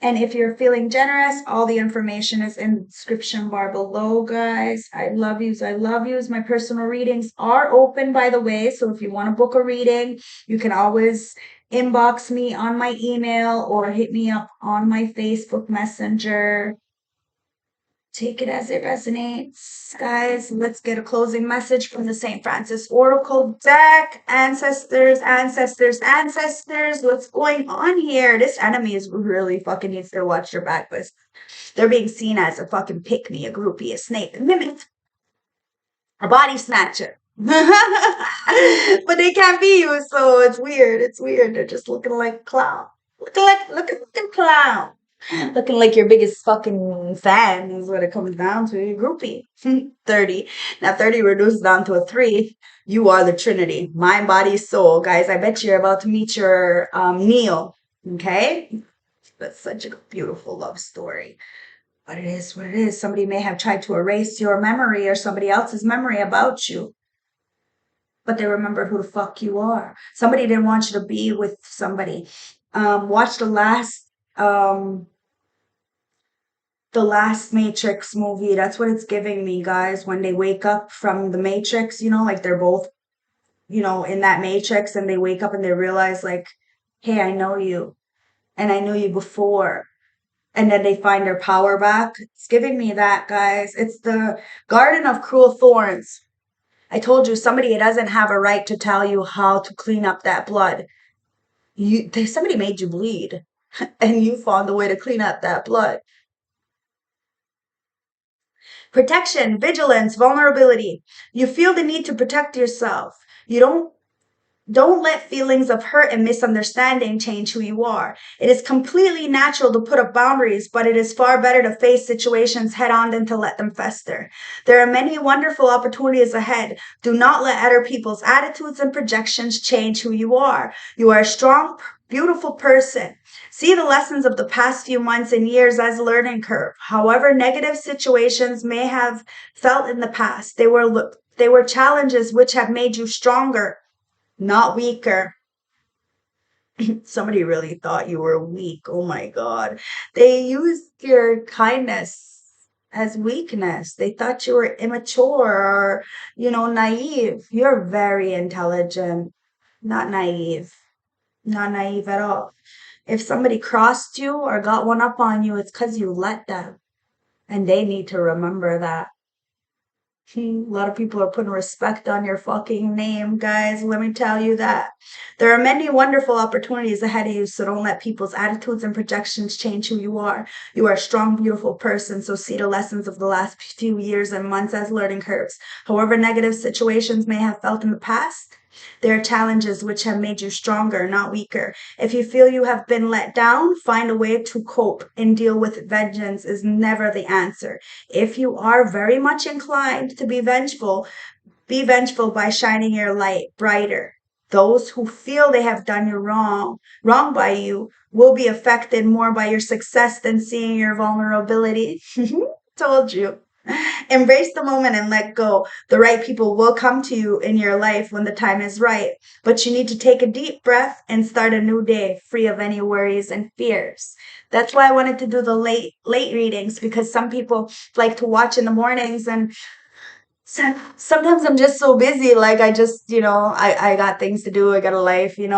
And if you're feeling generous, all the information is in the description bar below, guys. I love yous. I love yous. My personal readings are open, by the way. So if you want to book a reading, you can always inbox me on my email or hit me up on my Facebook Messenger. Take it as it resonates, guys. Let's get a closing message from the St. Francis Oracle deck. Ancestors, ancestors, ancestors. What's going on here? This enemy is really fucking needs to watch their back, but they're being seen as a fucking pick-me, a groupie, a snake, a mimic, a body snatcher. But they can't be you, so it's weird. It's weird. They're just looking like clown. Looking clown. Looking like your biggest fucking fan is what it comes down to. Your groupie. 30. Now 30 reduced down to a 3. You are the Trinity. Mind, body, soul. Guys, I bet you're about to meet your Neil. Okay? That's such a beautiful love story. But it is what it is. Somebody may have tried to erase your memory or somebody else's memory about you. But they remember who the fuck you are. Somebody didn't want you to be with somebody. Watch the last Matrix movie. That's what it's giving me, guys. When they wake up from the Matrix, like they're both, in that Matrix and they wake up and they realize like, hey, I know you and I knew you before. And then they find their power back. It's giving me that, guys. It's the Garden of Cruel Thorns. I told you somebody doesn't have a right to tell you how to clean up that blood. Somebody made you bleed and you found a way to clean up that blood. Protection, vigilance, vulnerability. You feel the need to protect yourself. You don't let feelings of hurt and misunderstanding change who you are. It is completely natural to put up boundaries, but it is far better to face situations head on than to let them fester. There are many wonderful opportunities ahead. Do not let other people's attitudes and projections change who you are. You are a strong beautiful person. See the lessons of the past few months and years as a learning curve. However negative situations may have felt in the past, they were challenges which have made you stronger, not weaker. Somebody really thought you were weak. Oh my God. They used your kindness as weakness. They thought you were immature or, naive. You're very intelligent, not naive. Not naive at all. If somebody crossed you or got one up on you, it's because you let them. And they need to remember that. A lot of people are putting respect on your fucking name, guys. Let me tell you that. There are many wonderful opportunities ahead of you, so don't let people's attitudes and projections change who you are. You are a strong, beautiful person, so see the lessons of the last few years and months as learning curves. However negative situations may have felt in the past, there are challenges which have made you stronger, not weaker. If you feel you have been let down, find a way to cope and deal with vengeance is never the answer. If you are very much inclined to be vengeful by shining your light brighter. Those who feel they have done you wrong by you, will be affected more by your success than seeing your vulnerability. Told you. Embrace the moment and let go. The right people will come to you in your life when the time is right. But you need to take a deep breath and start a new day free of any worries and fears. That's why I wanted to do the late readings, because some people like to watch in the mornings, and sometimes I'm just so busy. Like I just, I got things to do. I got a life, and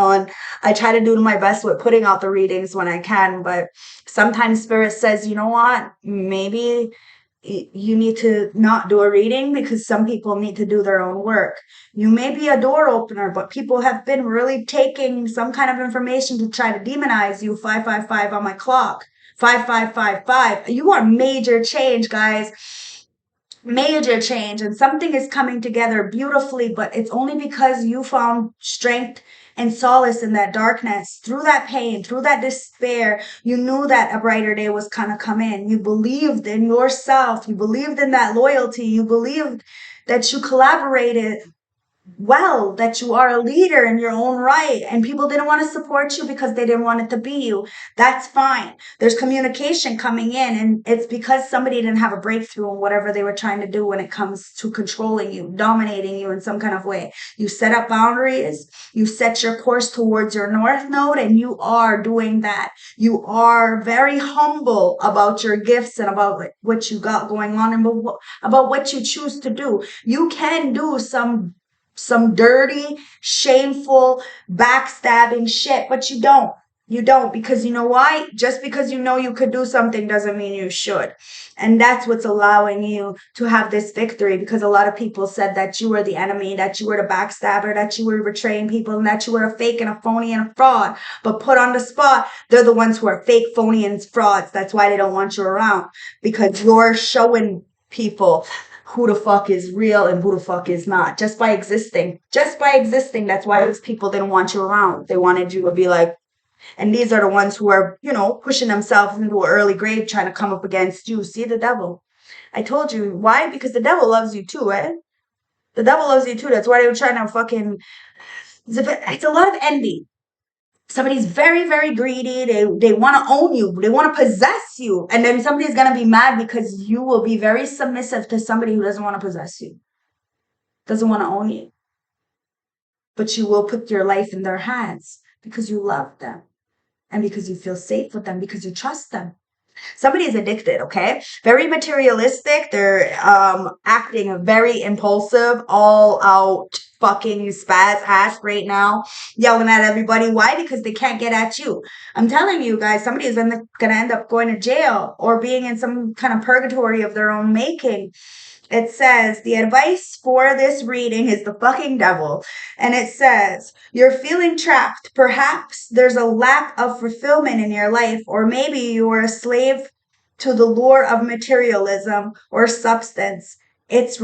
I try to do my best with putting out the readings when I can. But sometimes Spirit says, you know what, maybe you need to not do a reading because some people need to do their own work. You may be a door opener, but people have been really taking some kind of information to try to demonize you. 555 on my clock. 5555. You are major change, guys. Major change, and something is coming together beautifully, but it's only because you found strength and solace in that darkness. Through that pain, through that despair, you knew that a brighter day was gonna come in. You believed in yourself, you believed in that loyalty, you believed that you collaborated well, that you are a leader in your own right, and people didn't want to support you because they didn't want it to be you. That's fine. There's communication coming in, and it's because somebody didn't have a breakthrough in whatever they were trying to do when it comes to controlling you, dominating you in some kind of way. You set up boundaries, you set your course towards your north node, and you are doing that. You are very humble about your gifts and about what you got going on, and about what you choose to do. You can do some dirty, shameful, backstabbing shit, but you don't. You don't, because you know why? Just because you know you could do something doesn't mean you should. And that's what's allowing you to have this victory, because a lot of people said that you were the enemy, that you were the backstabber, that you were betraying people, and that you were a fake and a phony and a fraud. But put on the spot, they're the ones who are fake, phony, and frauds. That's why they don't want you around, because you're showing people who the fuck is real and who the fuck is not, just by existing. Just by existing. That's why those people didn't want you around. They wanted you to be like, and these are the ones who are, pushing themselves into an early grave trying to come up against you. See, the devil. I told you. Why? Because the devil loves you too, eh? The devil loves you too. That's why they were trying to fucking, it's a lot of envy. Somebody's very, very greedy. They want to own you. They want to possess you. And then somebody's going to be mad because you will be very submissive to somebody who doesn't want to possess you, doesn't want to own you. But you will put your life in their hands because you love them and because you feel safe with them, because you trust them. Somebody is addicted, okay? Very materialistic. They're acting very impulsive, all out fucking spaz ass right now, yelling at everybody. Why? Because they can't get at you. I'm telling you guys, somebody is going to end up going to jail or being in some kind of purgatory of their own making. It says the advice for this reading is the fucking devil. And it says, you're feeling trapped. Perhaps there's a lack of fulfillment in your life, or maybe you are a slave to the lure of materialism or substance. It's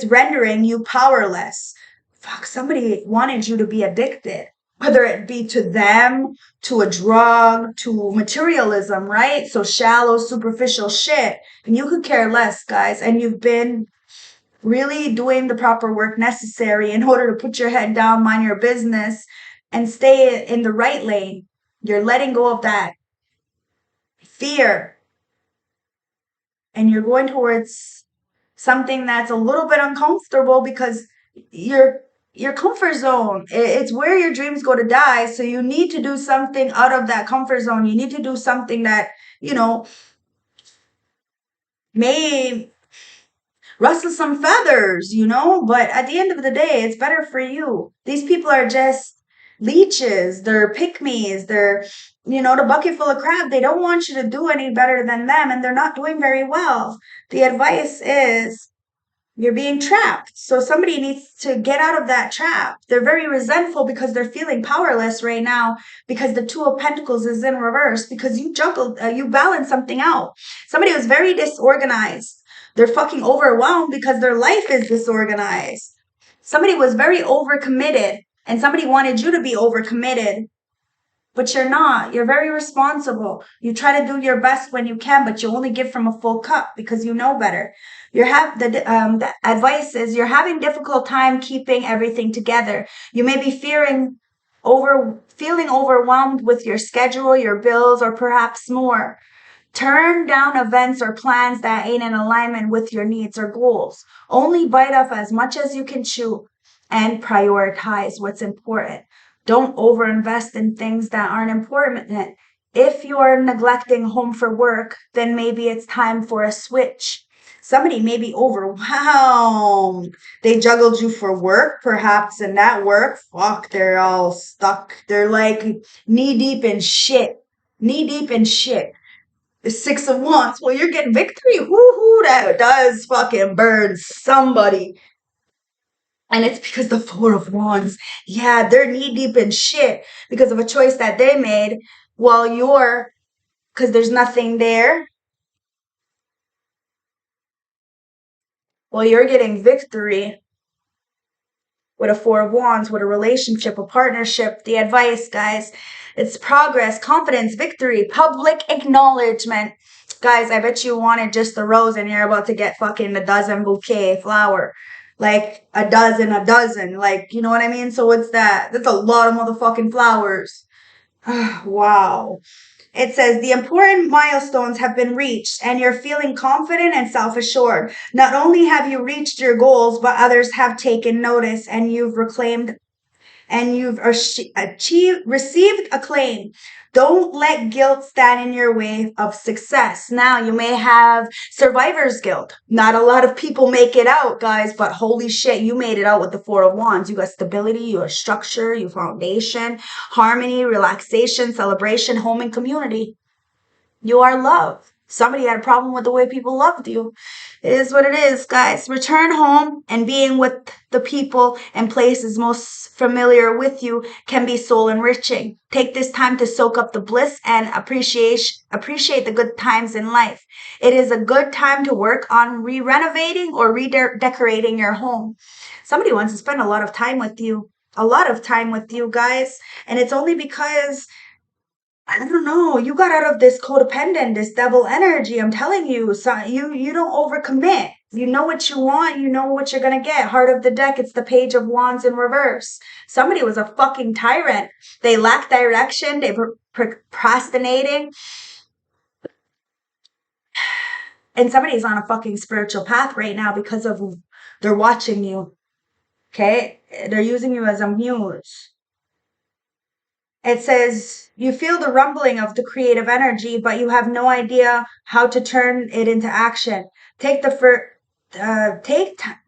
rendering you powerless. Fuck, somebody wanted you to be addicted, whether it be to them, to a drug, to materialism, right? So shallow, superficial shit. And you could care less, guys. And you've been really doing the proper work necessary in order to put your head down, mind your business, and stay in the right lane. You're letting go of that fear and you're going towards something that's a little bit uncomfortable because your your comfort zone, it's where your dreams go to die. So you need to do something out of that comfort zone. You need to do something that, you know, may rustle some feathers, but at the end of the day, it's better for you. These people are just leeches. They're pick me's. They're, the bucket full of crab. They don't want you to do any better than them, and they're not doing very well. The advice is you're being trapped. So somebody needs to get out of that trap. They're very resentful because they're feeling powerless right now because the Two of Pentacles is in reverse because you balanced something out. Somebody was very disorganized. They're fucking overwhelmed because their life is disorganized. Somebody was very overcommitted and somebody wanted you to be overcommitted. But you're not. You're very responsible. You try to do your best when you can, but you only give from a full cup because you know better. The advice is you're having difficult time keeping everything together. You may be feeling overwhelmed with your schedule, your bills, or perhaps more. Turn down events or plans that ain't in alignment with your needs or goals. Only bite off as much as you can chew and prioritize what's important. Don't overinvest in things that aren't important. If you are neglecting home for work, then maybe it's time for a switch. Somebody may be overwhelmed. They juggled you for work, perhaps, and that work, fuck, they're all stuck. They're like knee deep in shit. Knee deep in shit. The Six of Wands. Well, you're getting victory. Woohoo, that does fucking burn somebody. And it's because the Four of Wands, yeah, they're knee deep in shit because of a choice that they made while because there's nothing there, while you're getting victory with a Four of Wands, with a relationship, a partnership. The advice, guys, it's progress, confidence, victory, public acknowledgement. Guys, I bet you wanted just the rose and you're about to get fucking a dozen bouquet flower. Like a dozen. Like, you know what I mean? So what's that? That's a lot of motherfucking flowers. Wow. It says the important milestones have been reached and you're feeling confident and self-assured. Not only have you reached your goals, but others have taken notice and you've received acclaim. Don't let guilt stand in your way of success. Now, you may have survivor's guilt. Not a lot of people make it out, guys, but holy shit, you made it out with the Four of Wands. You got stability, you have structure, you foundation, harmony, relaxation, celebration, home, and community. You are love. Somebody had a problem with the way people loved you. It is what it is, guys. Return home and being with the people and places most familiar with you can be soul enriching. Take this time to soak up the bliss and appreciate the good times in life. It is a good time to work on re-renovating or redecorating your home. Somebody wants to spend a lot of time with you. A lot of time with you, guys. And it's only because I don't know. You got out of this codependent, this devil energy. I'm telling you, so you don't overcommit. You know what you want. You know what you're gonna get. Heart of the deck. It's the Page of Wands in reverse. Somebody was a fucking tyrant. They lack direction. They procrastinating, and somebody's on a fucking spiritual path right now because of they're watching you. Okay, they're using you as a muse. It says you feel the rumbling of the creative energy, but you have no idea how to turn it into action. Take the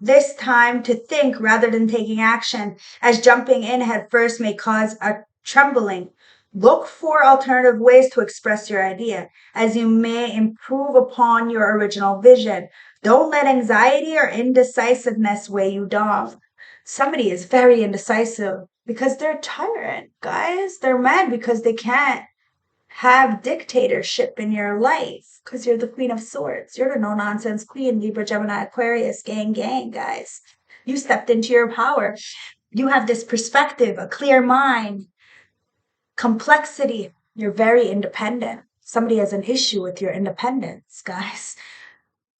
this time to think rather than taking action, as jumping in head first may cause a trembling. Look for alternative ways to express your idea, as you may improve upon your original vision. Don't let anxiety or indecisiveness weigh you down. Somebody is very indecisive because they're tyrant, guys. They're mad because they can't have dictatorship in your life because you're the Queen of Swords. You're the no-nonsense queen, Libra, Gemini, Aquarius, gang, guys. You stepped into your power. You have this perspective, a clear mind, complexity. You're very independent. Somebody has an issue with your independence, guys.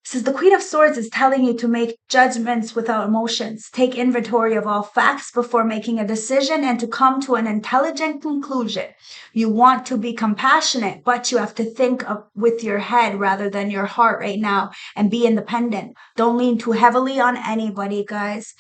Says the Queen of Swords is telling you to make judgments without emotions, take inventory of all facts before making a decision, and to come to an intelligent conclusion. You want to be compassionate, but you have to think with your head rather than your heart right now, and be independent. Don't lean too heavily on anybody, guys.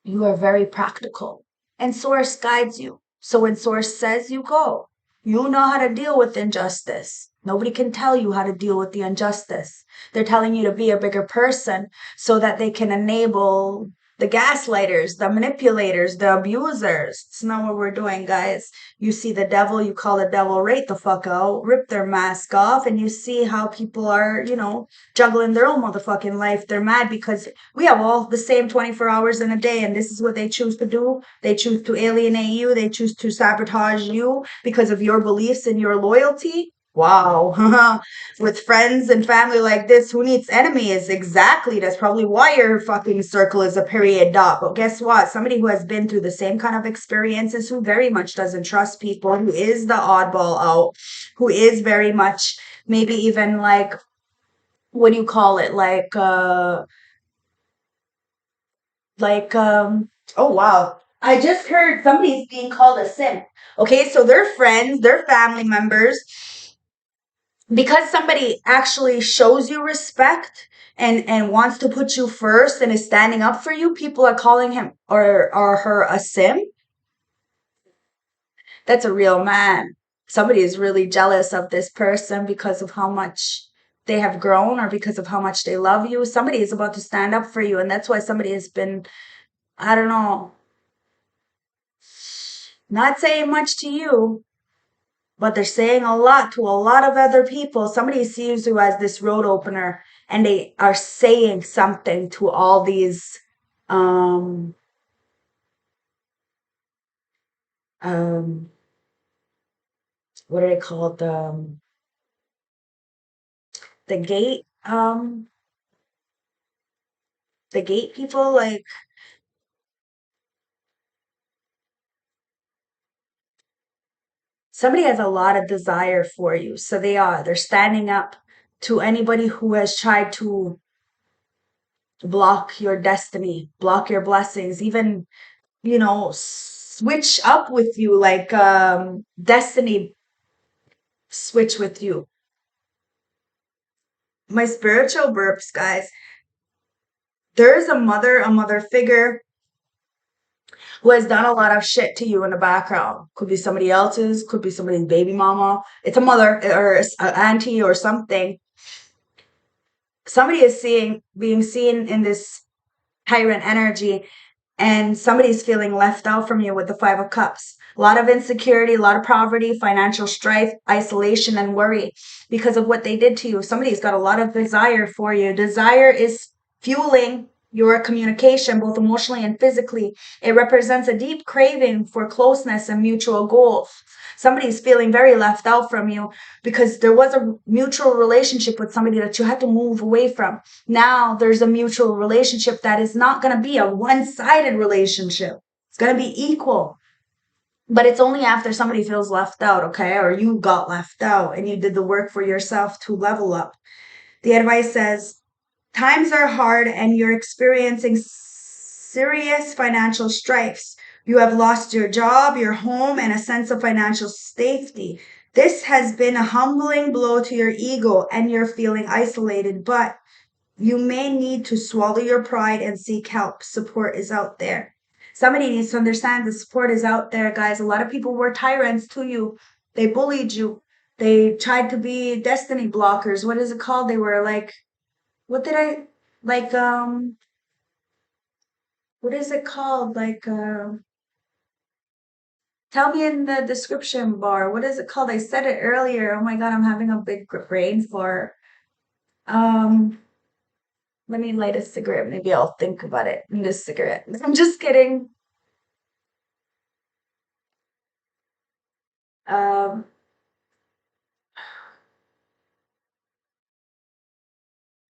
You are very practical. And Source guides you. So when Source says you go, you know how to deal with injustice. Nobody can tell you how to deal with the injustice. They're telling you to be a bigger person so that they can enable the gaslighters, the manipulators, the abusers. It's not what we're doing, guys. You see the devil, you call the devil right the fuck out, rip their mask off, and you see how people are, juggling their own motherfucking life. They're mad because we have all the same 24 hours in a day, and this is what they choose to do. They choose to alienate you. They choose to sabotage you because of your beliefs and your loyalty. Wow. With friends and family like this, who needs enemies? Exactly. That's probably why your fucking circle is a period dot. But guess what? Somebody who has been through the same kind of experiences, who very much doesn't trust people, who is the oddball out, who is very much maybe even like, what do you call it? Like oh wow, I just heard somebody's being called a simp. Okay, so their friends, their family members, because somebody actually shows you respect and wants to put you first and is standing up for you, people are calling him or her a simp. That's a real man. Somebody is really jealous of this person because of how much they have grown or because of how much they love you. Somebody is about to stand up for you, and that's why somebody has been, I don't know, not saying much to you, but they're saying a lot to a lot of other people. Somebody sees you as this road opener, and they are saying something to all these, um, um, what are they called? The gate, the gate people. Like somebody has a lot of desire for you, so they're standing up to anybody who has tried to block your destiny, block your blessings, even switch up with you, like destiny switch with you. My spiritual burps, guys. There's a mother figure who has done a lot of shit to you in the background. Could be somebody else's, could be somebody's baby mama. It's a mother or an auntie or something. Somebody is being seen in this tyrant energy, and somebody's feeling left out from you with the Five of Cups. A lot of insecurity, a lot of poverty, financial strife, isolation, and worry because of what they did to you. Somebody's got a lot of desire for you. Desire is fueling your communication, both emotionally and physically. It represents a deep craving for closeness and mutual goals. Somebody's feeling very left out from you because there was a mutual relationship with somebody that you had to move away from. Now there's a mutual relationship that is not going to be a one-sided relationship. It's going to be equal. But it's only after somebody feels left out, okay? Or you got left out and you did the work for yourself to level up. The advice says, times are hard and you're experiencing serious financial strifes. You have lost your job, your home, and a sense of financial safety. This has been a humbling blow to your ego and you're feeling isolated, but you may need to swallow your pride and seek help. Support is out there. Somebody needs to understand the support is out there, guys. A lot of people were tyrants to you. They bullied you. They tried to be destiny blockers. What is it called? They were like, what did I like? What is it called? Like, tell me in the description bar. What is it called? I said it earlier. Oh my God, I'm having a big brain for. Um, Let me light a cigarette. Maybe I'll think about it in this cigarette. I'm just kidding. Um,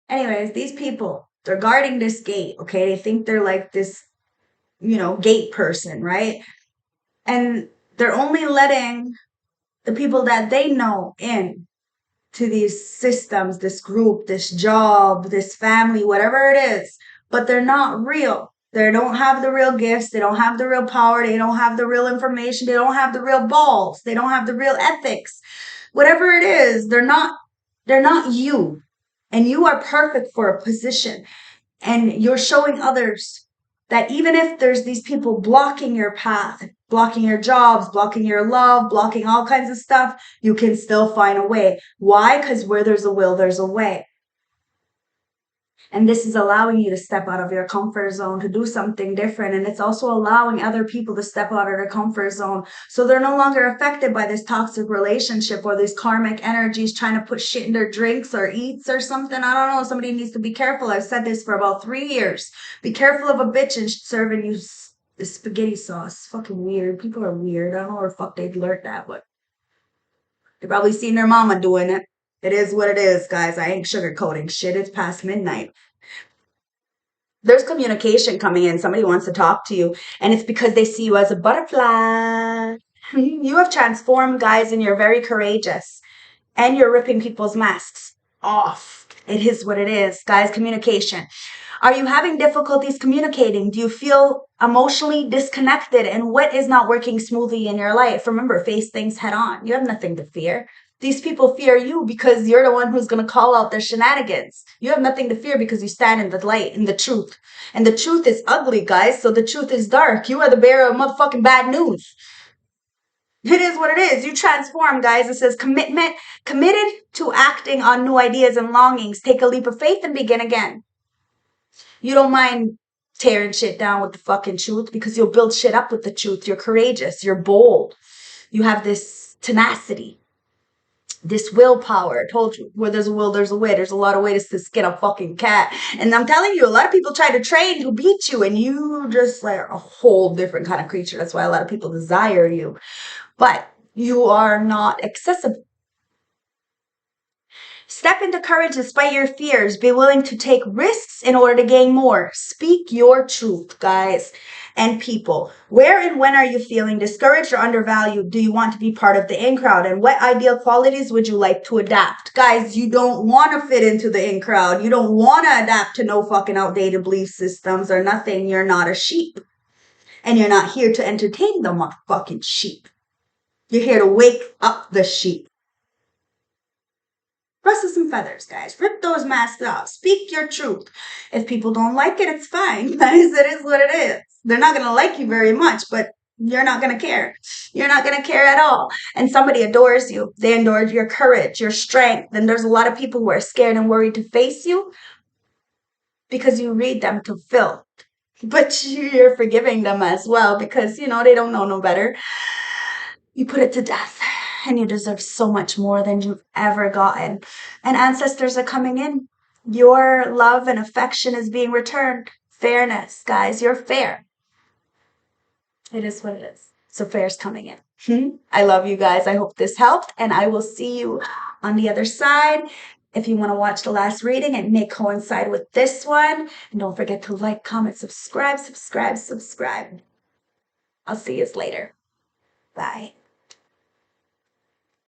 Anyways, these people, they're guarding this gate, okay? They think they're like this, gate person, right? And they're only letting the people that they know in. to these systems, this group, this job, this family, whatever it is, but they're not real. They don't have the real gifts. They don't have the real power. They don't have the real information. They don't have the real balls. They don't have the real ethics. Whatever it is, they're not you. And you are perfect for a position. And you're showing others that even if there's these people blocking your path, blocking your jobs, blocking your love, blocking all kinds of stuff, you can still find a way. Why? Because where there's a will, there's a way. And this is allowing you to step out of your comfort zone to do something different. And it's also allowing other people to step out of their comfort zone. So they're no longer affected by this toxic relationship or these karmic energies trying to put shit in their drinks or eats or something. I don't know. Somebody needs to be careful. I've said this for about 3 years. Be careful of a bitch and serving you the spaghetti sauce. Fucking weird. People are weird. I don't know where the fuck they'd learned that, but they probably seen their mama doing it. It is what it is, guys. I ain't sugarcoating shit. It's past midnight. There's communication coming in. Somebody wants to talk to you, and it's because they see you as a butterfly. You have transformed, guys, and you're very courageous. And you're ripping people's masks off. It is what it is, guys. Communication. Are you having difficulties communicating? Do you feel emotionally disconnected? And what is not working smoothly in your life? Remember, face things head on. You have nothing to fear. These people fear you because you're the one who's going to call out their shenanigans. You have nothing to fear because you stand in the light, in the truth. And the truth is ugly, guys, so the truth is dark. You are the bearer of motherfucking bad news. It is what it is. You transform, guys. It says commitment, committed to acting on new ideas and longings. Take a leap of faith and begin again. You don't mind tearing shit down with the fucking truth because you'll build shit up with the truth. You're courageous. You're bold. You have this tenacity, this willpower. I told you, where there's a will, there's a way. There's a lot of ways to skin a fucking cat. And I'm telling you, a lot of people try to train to beat you, and you just like a whole different kind of creature. That's why a lot of people desire you. But you are not accessible. Step into courage despite your fears. Be willing to take risks in order to gain more. Speak your truth, guys and people. Where and when are you feeling discouraged or undervalued? Do you want to be part of the in crowd? And what ideal qualities would you like to adapt? Guys, you don't want to fit into the in crowd. You don't want to adapt to no fucking outdated belief systems or nothing. You're not a sheep. And you're not here to entertain the motherfucking sheep. You're here to wake up the sheep. Rustle some feathers, guys. Rip those masks off. Speak your truth. If people don't like it, it's fine, guys. It is what it is. They're not going to like you very much, but you're not going to care. You're not going to care at all. And somebody adores you. They adore your courage, your strength. And there's a lot of people who are scared and worried to face you because you read them to filth. But you're forgiving them as well because, you know, they don't know no better. You put it to death. And you deserve so much more than you've ever gotten. And ancestors are coming in. Your love and affection is being returned. Fairness, guys. You're fair. It is what it is. So fair's coming in. I love you guys. I hope this helped. And I will see you on the other side. If you want to watch the last reading, it may coincide with this one. And don't forget to like, comment, subscribe. I'll see you later. Bye.